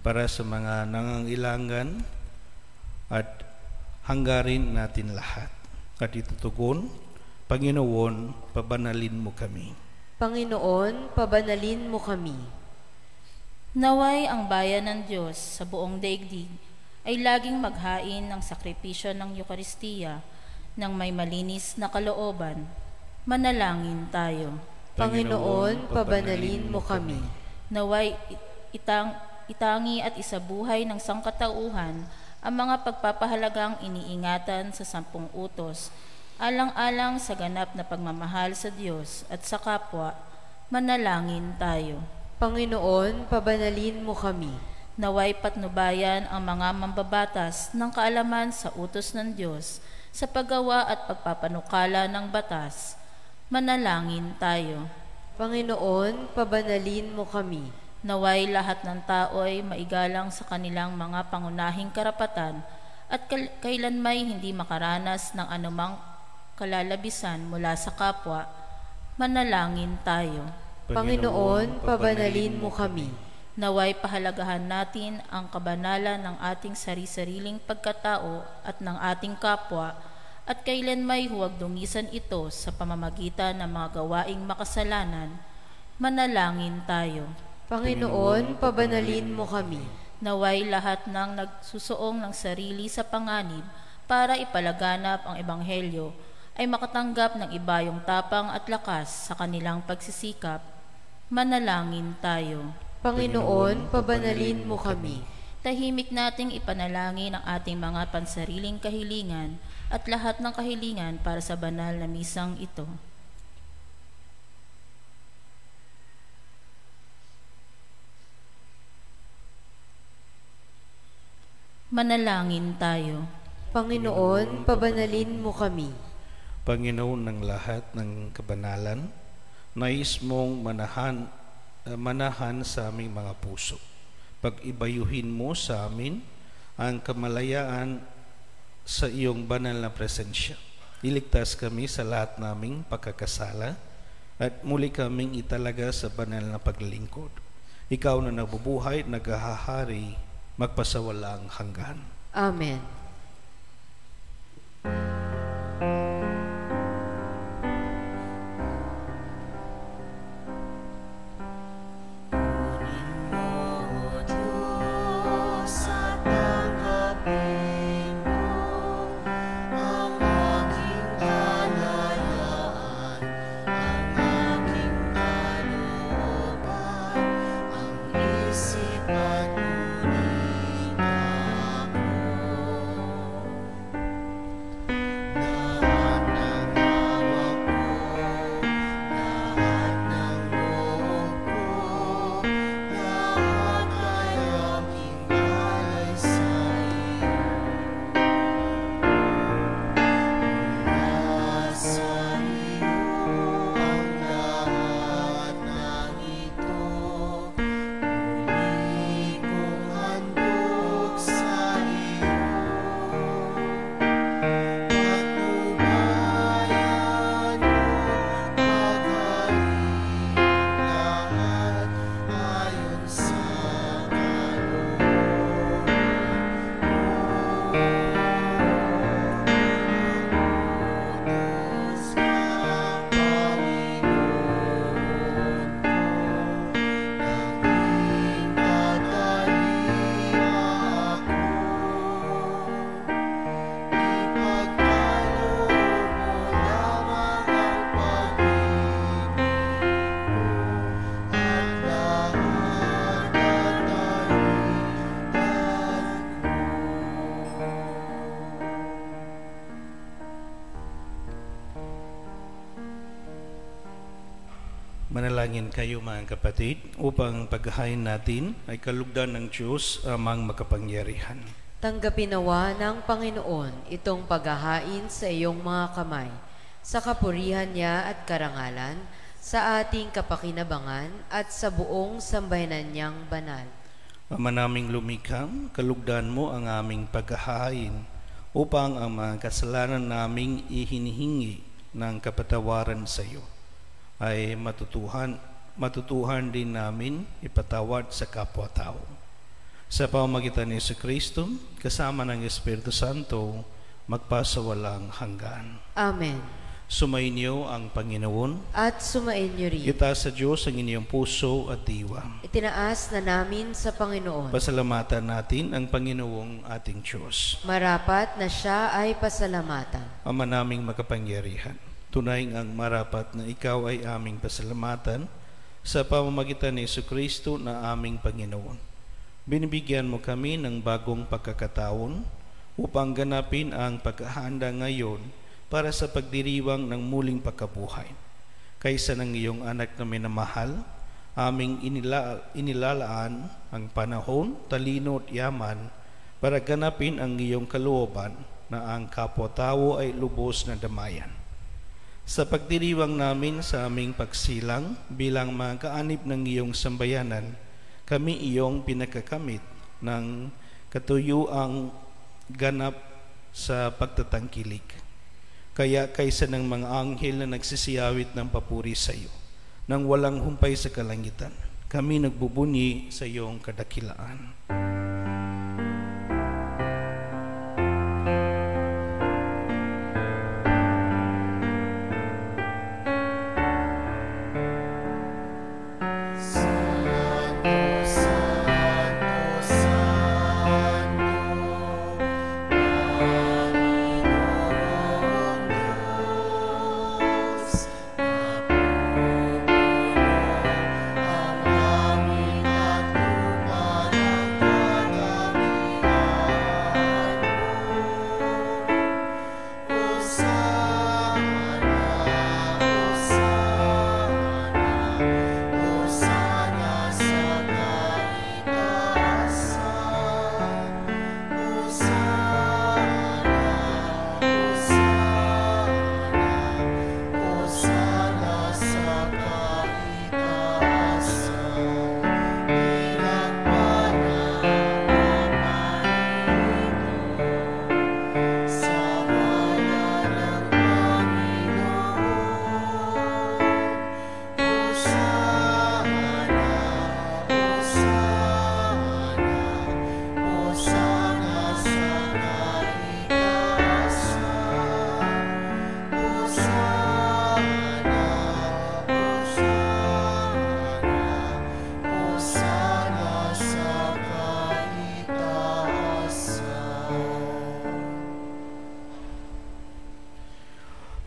para sa mga nangangailangan at hanggarin natin lahat. At itutugon, Panginoon, pabanalin mo kami. Panginoon, pabanalin mo kami. Naway ang bayan ng Diyos sa buong daigdig ay laging maghain ng sakripisyo ng Eukaristiya ng may malinis na kalooban. Manalangin tayo. Panginoon, pabanalin mo kami. Naway itangi at isabuhay ng sangkatauhan ang mga pagpapahalagang iniingatan sa 10 utos, alang-alang sa ganap na pagmamahal sa Diyos at sa kapwa. Manalangin tayo. Panginoon, pabanalin mo kami. Naway patnubayan ang mga mambabatas ng kaalaman sa utos ng Diyos sa paggawa at pagpapanukala ng batas. Manalangin tayo. Panginoon, pabanalin mo kami. Naway lahat ng tao ay maigalang sa kanilang mga pangunahing karapatan at kailanmay hindi makaranas ng anumang kalalabisan mula sa kapwa. Manalangin tayo. Panginoon, pabanalin mo kami. Naway pahalagahan natin ang kabanalan ng ating sari-sariling pagkatao at ng ating kapwa at kailanmay huwag dungisan ito sa pamamagitan ng mga gawaing makasalanan. Manalangin tayo. Panginoon, pabanalin mo kami. Naway lahat ng nagsusuong ng sarili sa panganib para ipalaganap ang Ebanghelyo ay makatanggap ng ibayong tapang at lakas sa kanilang pagsisikap. Manalangin tayo. Panginoon, pabanalin mo kami. Tahimik nating ipanalangin ang ating mga pansariling kahilingan at lahat ng kahilingan para sa banal na misang ito. Manalangin tayo. Panginoon, pabanalin mo kami. Panginoon ng lahat ng kabanalan, nais mong manahan sa aming mga puso. Pag-ibayuhin mo sa amin ang kamalayaan sa iyong banal na presensya. Iligtas kami sa lahat naming pagkakasala at muli kaming italaga sa banal na paglilingkod. Ikaw na nabubuhay at naghahari, magpasawalang hanggan. Amen. Manalangin kayo mga kapatid upang paghahain natin ay kalugdan ng Diyos amang makapangyarihan. Tanggapin nawa ng Panginoon itong paghahain sa iyong mga kamay, sa kapurihan niya at karangalan, sa ating kapakinabangan at sa buong sambayanan niyang banal. Ama naming lumikha, kalugdan mo ang aming paghahain upang ang mga kasalanan naming ihinihingi ng kapatawaran sa iyo ay matutuhan din namin ipatawad sa kapwa-tao. Sa pamamagitan ni Jesucristo, kasama ng Espiritu Santo, magpasawalang hanggan. Amen. Sumainyo ang Panginoon. At sumainyo rin. Itaas sa Diyos ang inyong puso at diwa. Itinaas na namin sa Panginoon. Pasalamatan natin ang Panginoong ating Diyos. Marapat na siya ay pasalamatan. Ama naming makapangyarihan, tunay ang marapat na ikaw ay aming pasalamatan sa pamamagitan ni Jesucristo na aming Panginoon. Binibigyan mo kami ng bagong pagkakataon upang ganapin ang paghahanda ngayon para sa pagdiriwang ng muling pagkabuhay. Kaysa ng iyong anak na minamahal, aming inilalaan ang panahon, talino at yaman para ganapin ang iyong kalooban na ang kapwa-tao ay lubos na damayan. Sa pagdiriwang namin sa aming pagsilang bilang mga kaanib ng iyong sambayanan, kami iyong pinakakamit ng katuyuang ganap sa pagtatangkilik. Kaya kaysa ng mga anghel na nagsisiyawit ng papuri sa iyo, nang walang humpay sa kalangitan, kami nagbubunyi sa iyong kadakilaan.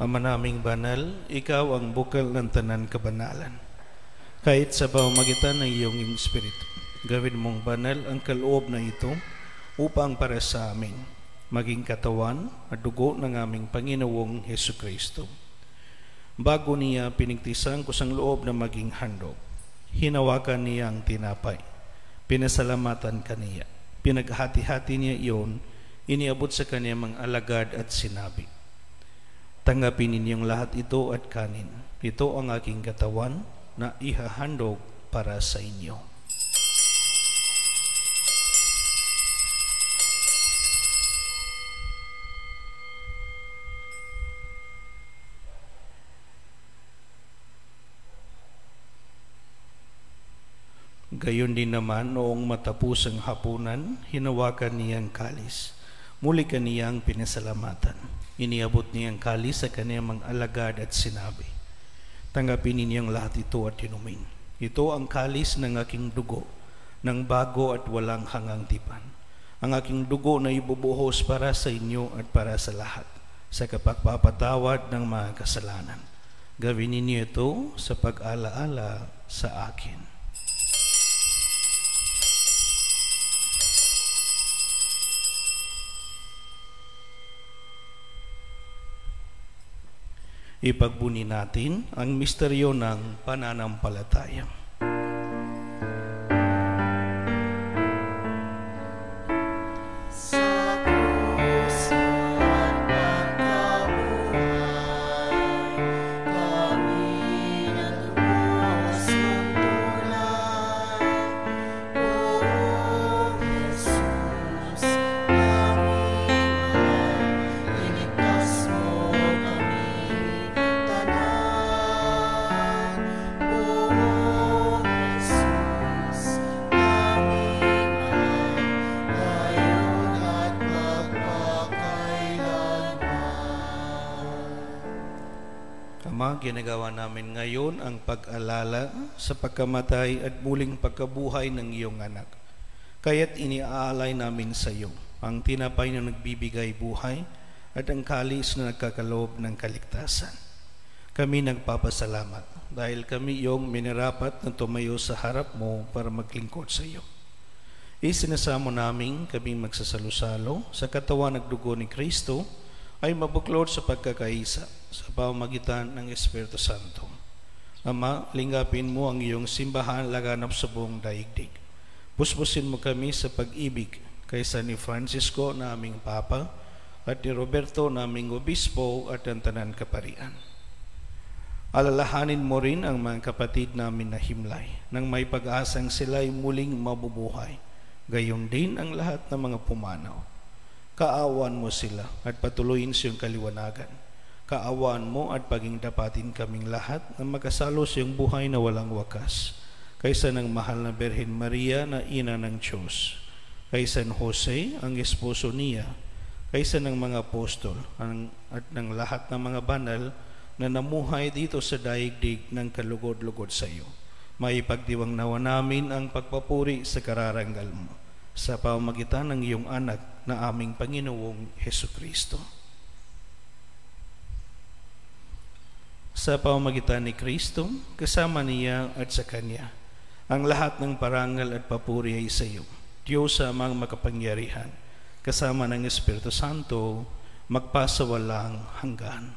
Ama naming banal, ikaw ang bukal ng tanan kabanalan. Kahit sa pamamagitan ng iyong Espiritu, gawin mong banal ang kaloob na ito upang para sa amin maging katawan at dugo ng aming Panginoong Hesukristo. Bago niya pinigtisan ko sang loob na maging handog, hinawakan niya ang tinapay, pinasalamatan kaniya, pinaghati-hati niya iyon, iniabot sa kaniya mga alagad at sinabi, tanggapin ninyong lahat ito at kanin. Ito ang aking katawan na ihahandog para sa inyo. Gayon din naman, noong matapos ang hapunan, hinawakan niyang kalis. Muli kaniyang pinasalamatan. Iniabot niyang kalis sa kaniyang mga alagad at sinabi, tanggapin ninyong lahat ito at inumin. Ito ang kalis ng aking dugo, ng bago at walang hangang tipan. Ang aking dugo na ibubuhos para sa inyo at para sa lahat, sa kapagpapatawad ng mga kasalanan. Gawin ninyo ito sa pag-alaala sa akin. Ipagbuni natin ang misteryo ng pananampalataya. Ama, ginagawa namin ngayon ang pag-alala sa pagkamatay at muling pagkabuhay ng iyong anak. Kaya't iniaalay namin sa iyo ang tinapay na nagbibigay buhay at ang kalis na nagkakaloob ng kaligtasan. Kami nagpapasalamat dahil kami iyong minarapat na tumayo sa harap mo para maglingkod sa iyo. Isinasamo namin kaming magsasalo-salo sa katawan at dugo ni Kristo ay mabuklod sa pagkakaisa sa pamamagitan ng Espiritu Santo. Ama, lingapin mo ang iyong simbahan laganap sa buong daigdig. Puspusin mo kami sa pag-ibig kaysa ni Francisco na aming Papa at ni Roberto na aming Obispo at ang Tanan Kaparian. Alalahanin mo rin ang mga kapatid namin na himlay nang may pag-asang sila'y muling mabubuhay. Gayon din ang lahat ng mga pumanaw. Kaawan mo sila at patuloyin sa iyong kaliwanagan. Kaawan mo at paging dapatin kaming lahat na makasalo sa iyong buhay na walang wakas. Kaysa ng mahal na Birhen Maria na ina ng Diyos. Kaysa ng Jose, ang esposo niya. Kaysa ng mga apostol at ng lahat ng mga banal na namuhay dito sa daigdig ng kalugod-lugod sa iyo. Maipagdiwang nawa namin ang pagpapuri sa kararangal mo sa pamamagitan ng iyong anak na aming Panginoong Hesukristo. Sa pamamagitan ni Kristo, kasama niya at sa Kanya, ang lahat ng parangal at papuri ay sa iyo, Diyos amang makapangyarihan, kasama ng Espiritu Santo, magpasawalang hanggan.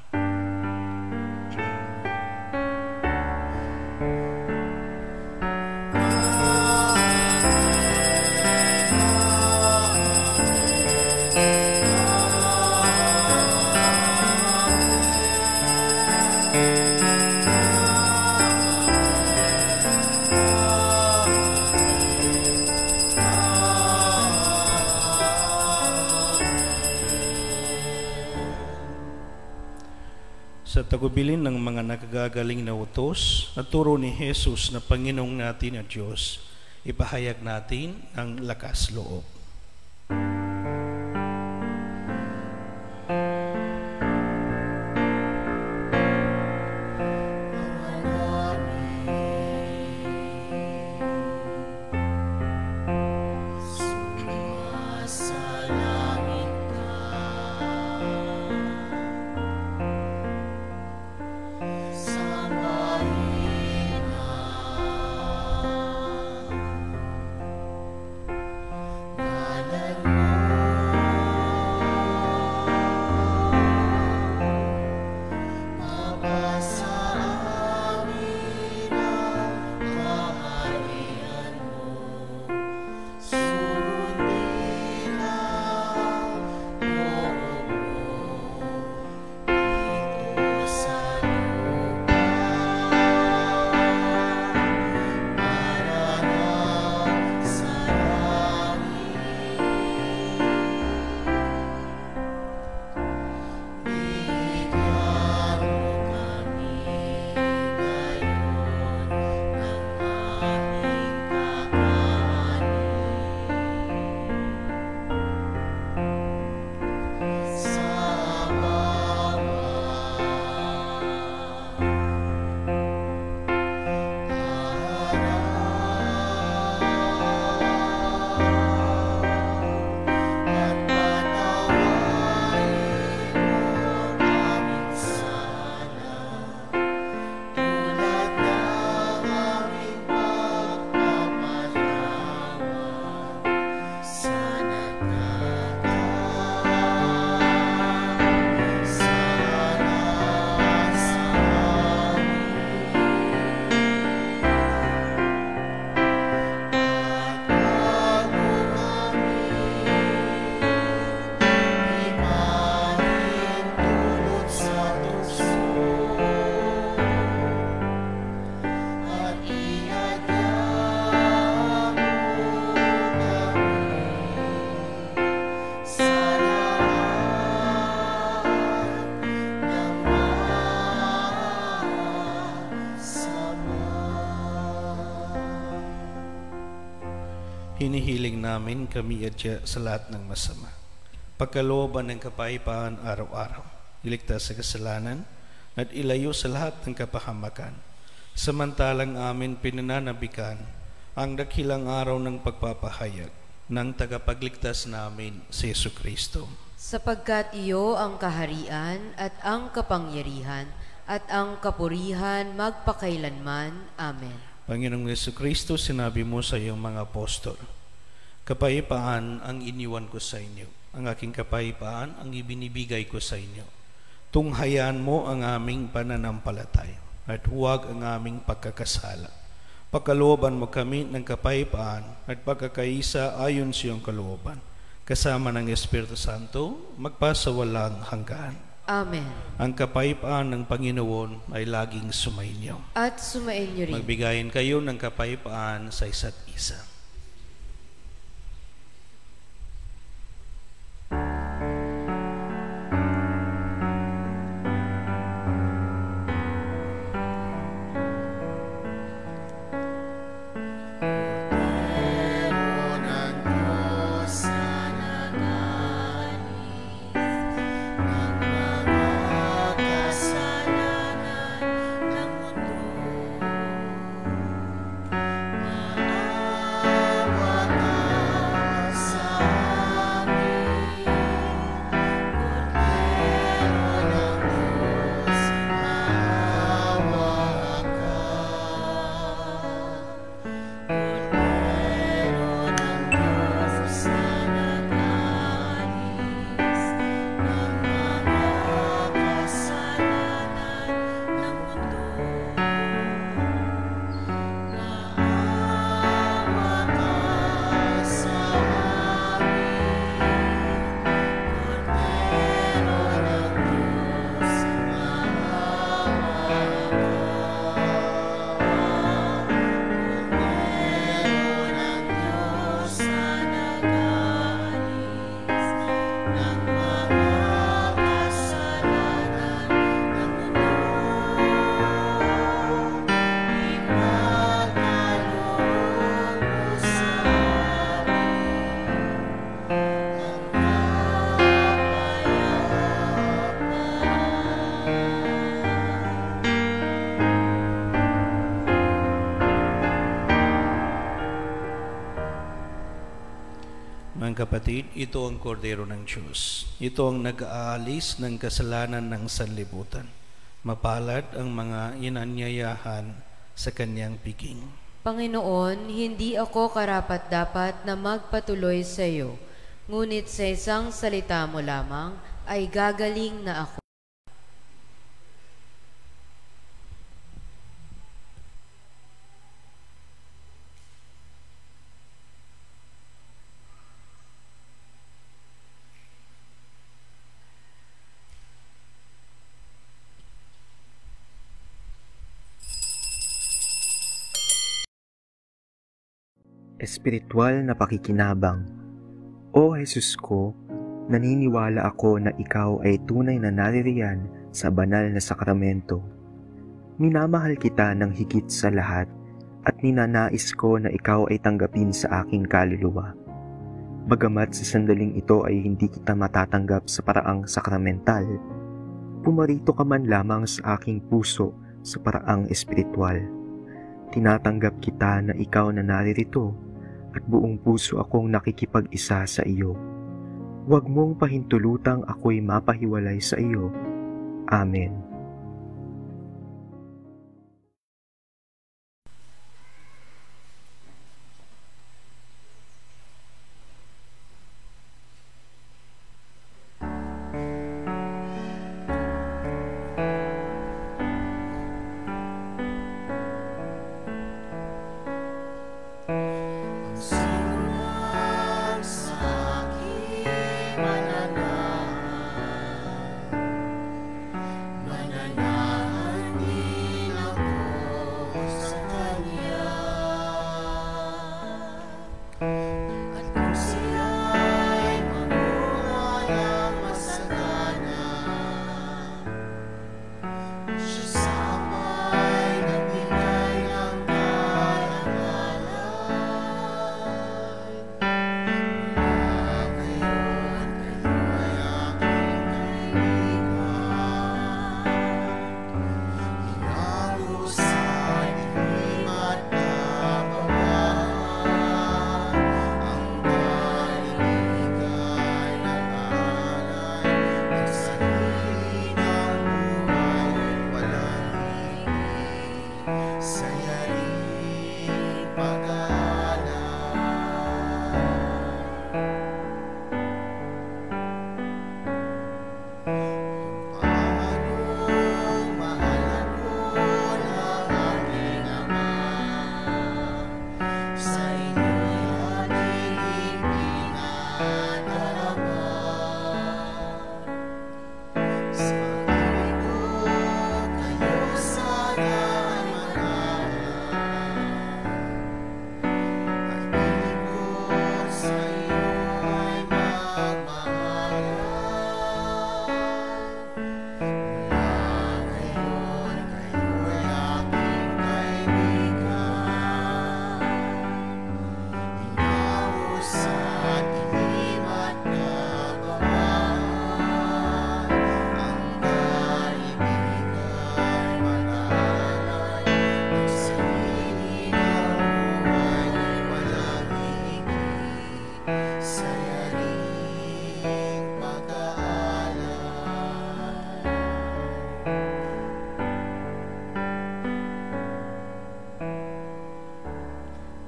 Sa tagubilin ng mga nakagagaling na utos at turo ni Jesus na Panginoong natin at Diyos, ipahayag natin ang lakas loob. hinihiling namin kami adya sa lahat ng masama. Pagkalooban ng kapayapaan araw-araw, iligtas sa kasalanan at ilayo sa lahat ng kapahamakan. Samantalang amin pinananabikan ang dakilang araw ng pagpapahayag ng tagapagligtas namin si Jesucristo. Sapagkat iyo ang kaharian at ang kapangyarihan at ang kapurihan magpakailanman. Amen. Panginoong Jesucristo, sinabi mo sa iyong mga apostol, kapayapaan ang iniwan ko sa inyo. Ang aking kapayapaan ang ibinibigay ko sa inyo. Tunghayan mo ang aming pananampalataya at huwag ang aming pagkakasala. Pagkalooban mo kami ng kapayapaan at pagkakaisa ayon sa iyong kalooban. Kasama ng Espiritu Santo, magpasawalang hanggan. Amen. Ang kapayapaan ng Panginoon ay laging sumainyo. At sumainyo rin. Magbigayin kayo ng kapayapaan sa isa't isa. Mga kapatid, ito ang kordero ng Diyos. Ito ang nag-aalis ng kasalanan ng sanlibutan. Mapalad ang mga inanyayahan sa kanyang piging. Panginoon, hindi ako karapat-dapat na magpatuloy sa iyo, ngunit sa isang salita mo lamang ay gagaling na ako. Espiritual na pakikinabang. O Jesus ko, naniniwala ako na ikaw ay tunay na naririyan sa banal na sakramento. Minamahal kita ng higit sa lahat at ninanais ko na ikaw ay tanggapin sa aking kaluluwa. Bagamat sa sandaling ito ay hindi kita matatanggap sa paraang sakramental, pumarito ka man lamang sa aking puso sa paraang espiritual. Tinatanggap kita na ikaw na naririto at buong puso akong nakikipag-isa sa iyo. Huwag mong pahintulutang ako'y mapahiwalay sa iyo. Amen.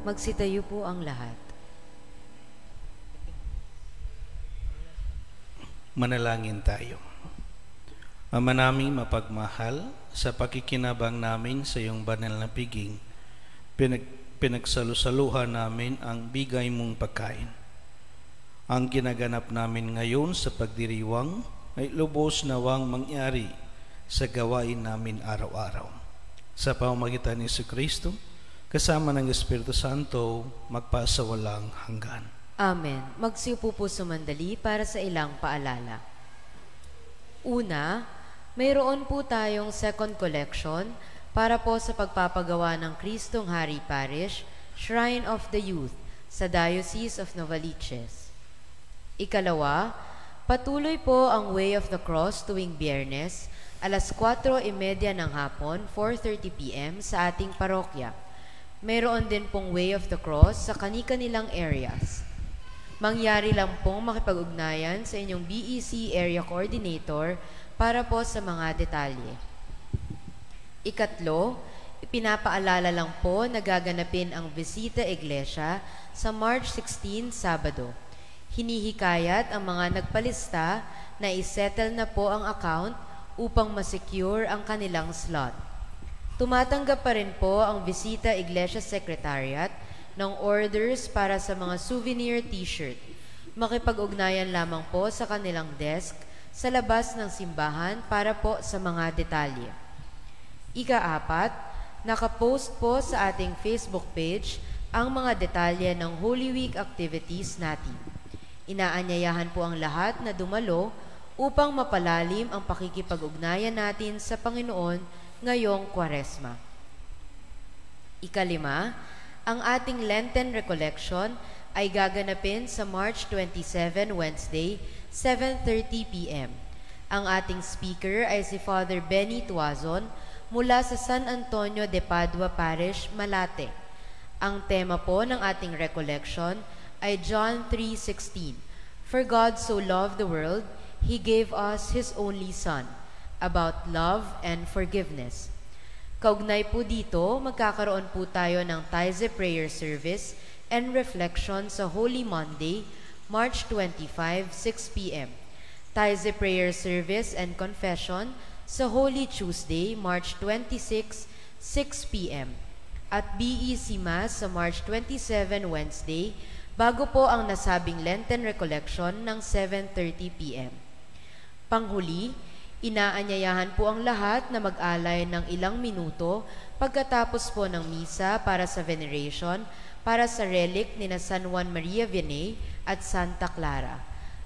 Magsitayo po ang lahat. Manalangin tayo. Ama naming mapagmahal, sa pakikinabang namin sa iyong banal na piging, pinagsalusaluhan namin ang bigay mong pagkain. Ang ginaganap namin ngayon sa pagdiriwang ay lubos nawang mangyari sa gawain namin araw-araw. Sa pamamagitan ni Jesucristo, kasama ng Espiritu Santo, magpasawalang hanggan. Amen. Magsiupo po sumandali para sa ilang paalala. Una, mayroon po tayong second collection para po sa pagpapagawa ng Kristong Hari Parish, Shrine of the Youth sa Diocese of Novaliches. Ikalawa, patuloy po ang Way of the Cross tuwing Biyernes, alas 4:30 ng hapon, 4:30 p.m. sa ating parokya. Mayroon din pong Way of the Cross sa kani-kanilang areas. Mangyari lang pong makipag-ugnayan sa inyong BEC Area Coordinator para po sa mga detalye. Ikatlo, ipinapaalala lang po na gaganapin ang Visita Iglesia sa March 16, Sabado. Hinihikayat ang mga nagpalista na isettle na po ang account upang masecure ang kanilang slot. Tumatanggap pa rin po ang Visita Iglesia Secretariat ng orders para sa mga souvenir t-shirt. Makipag-ugnayan lamang po sa kanilang desk sa labas ng simbahan para po sa mga detalye. Ika-4, nakapost po sa ating Facebook page ang mga detalye ng Holy Week activities natin. Inaanyayahan po ang lahat na dumalo upang mapalalim ang pakikipag-ugnayan natin sa Panginoon ngayong Kwaresma. Ika-5, ang ating Lenten Recollection ay gaganapin sa March 27, Wednesday, 7:30 p.m. Ang ating speaker ay si Father Benny Tuazon mula sa San Antonio de Padua Parish, Malate. Ang tema po ng ating recollection ay John 3:16. For God so loved the world, He gave us His only Son, about love and forgiveness. Kaugnay po dito, magkakaroon po tayo ng Tithe Prayer Service and Reflection sa Holy Monday, March 25, 6 p.m. Tithe Prayer Service and Confession sa Holy Tuesday, March 26, 6 p.m. At BEC Mass sa March 27, Wednesday, bago po ang nasabing Lenten Recollection ng 7:30 p.m. Panghuli, inaanyayahan po ang lahat na mag-alay ng ilang minuto pagkatapos po ng misa para sa veneration para sa relic ni na San Juan Maria Vianney at Santa Clara.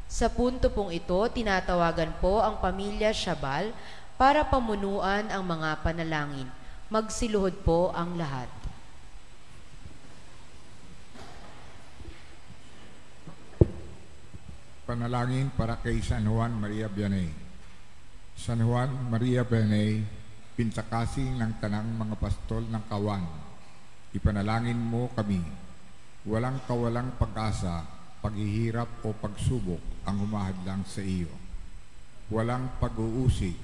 Sa punto pong ito, tinatawagan po ang pamilya Shabal para pamunuan ang mga panalangin. Magsiluhod po ang lahat. Panalangin para kay San Juan Maria Vianney. San Juan Maria Vianney, pintakasing ng tanang mga pastol ng Kawan, ipanalangin mo kami. Walang kawalang pag-asa, paghihirap o pagsubok ang humahadlang sa iyo. Walang pag-uusig,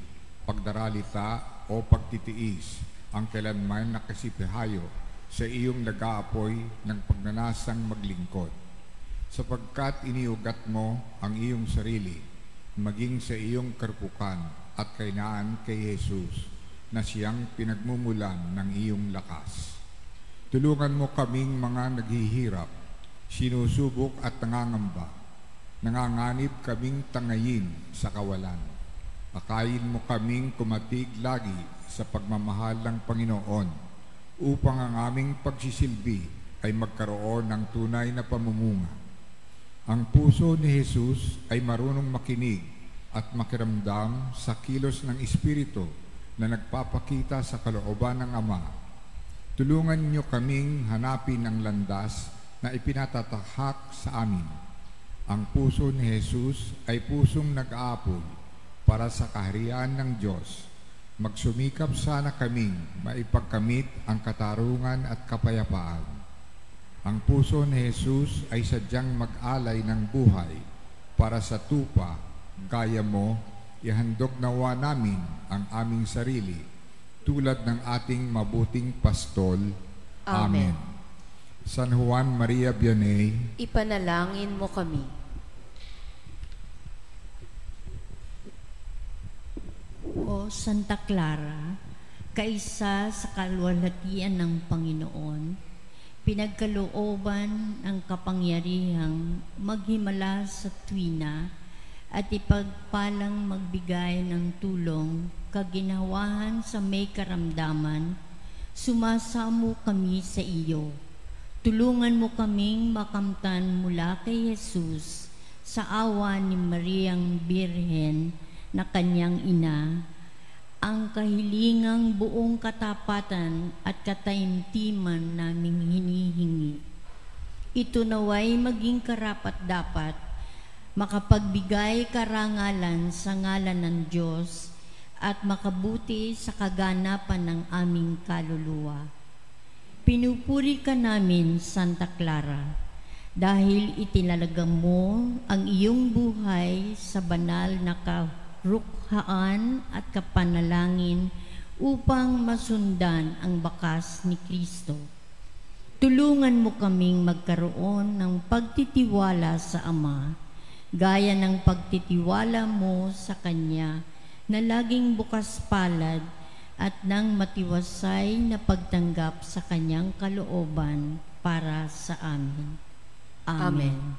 pagdaralita o pagtitiis ang kailanman nakasipihayo sa iyong nag-aapoy ng pagnanasang maglingkod. Sapagkat iniugat mo ang iyong sarili, maging sa iyong karpukan at kainaan kay Jesus, na siyang pinagmumulan ng iyong lakas. Tulungan mo kaming mga naghihirap, sinusubok at nangangamba, nanganganib kaming tangayin sa kawalan. Akayin mo kaming kumatig lagi sa pagmamahal ng Panginoon, upang ang aming pagsisilbi ay magkaroon ng tunay na pamumunga. Ang puso ni Jesus ay marunong makinig at makiramdam sa kilos ng Espiritu na nagpapakita sa kalooban ng Ama. Tulungan niyo kaming hanapin ang landas na ipinatatahak sa amin. Ang puso ni Jesus ay pusong nag-aapoy para sa kaharian ng Diyos. Magsumikap sana kaming maipagkamit ang katarungan at kapayapaan. Ang puso ni Jesus ay sadyang mag-alay ng buhay para sa tupa, gaya mo, ihandog nawa namin ang aming sarili tulad ng ating mabuting pastol. Amen. San Juan Maria Vianney, Ipanalangin mo kami. O Santa Clara, kaisa sa kaluwalhatian ng Panginoon, pinagkalooban ng kapangyarihang maghimala sa tuwina at ipagpalang magbigay ng tulong kaginawahan sa may karamdaman, sumasamo kami sa iyo. Tulungan mo kaming makamtan mula kay Jesus sa awa ni Mariang Birhen na kanyang ina, ang kahilingang buong katapatan at kataimtiman naming hinihingi. Ito naway maging karapat-dapat, makapagbigay karangalan sa ngalan ng Diyos at makabuti sa kaganapan ng aming kaluluwa. Pinupuri ka namin, Santa Clara, dahil itinalaga mo ang iyong buhay sa banal na karukhaan at kapanalangin upang masundan ang bakas ni Kristo. Tulungan mo kaming magkaroon ng pagtitiwala sa Ama, gaya ng pagtitiwala mo sa Kanya na laging bukas palad at ng matiwasay na pagtanggap sa Kanyang kalooban para sa amin. Amen.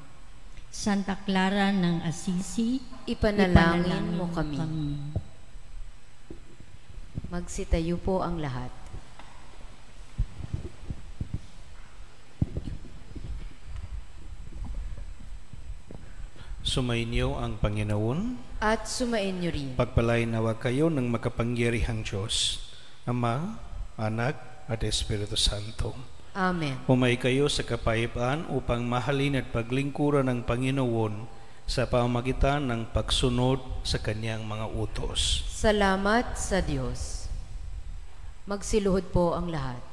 Santa Clara ng Assisi, Ipanalangin mo kami. Magsitayo po ang lahat. Sumainyo ang Panginoon. At sumainyo rin. Pagpalain nawa kayo ng makapangyarihang Diyos, Ama, Anak, at Espiritu Santo. Amen. Humay kayo sa kapayapaan upang mahalin at paglingkuran ng Panginoon sa pamamagitan ng pagsunod sa Kanyang mga utos. Salamat sa Diyos. Magsiluhod po ang lahat.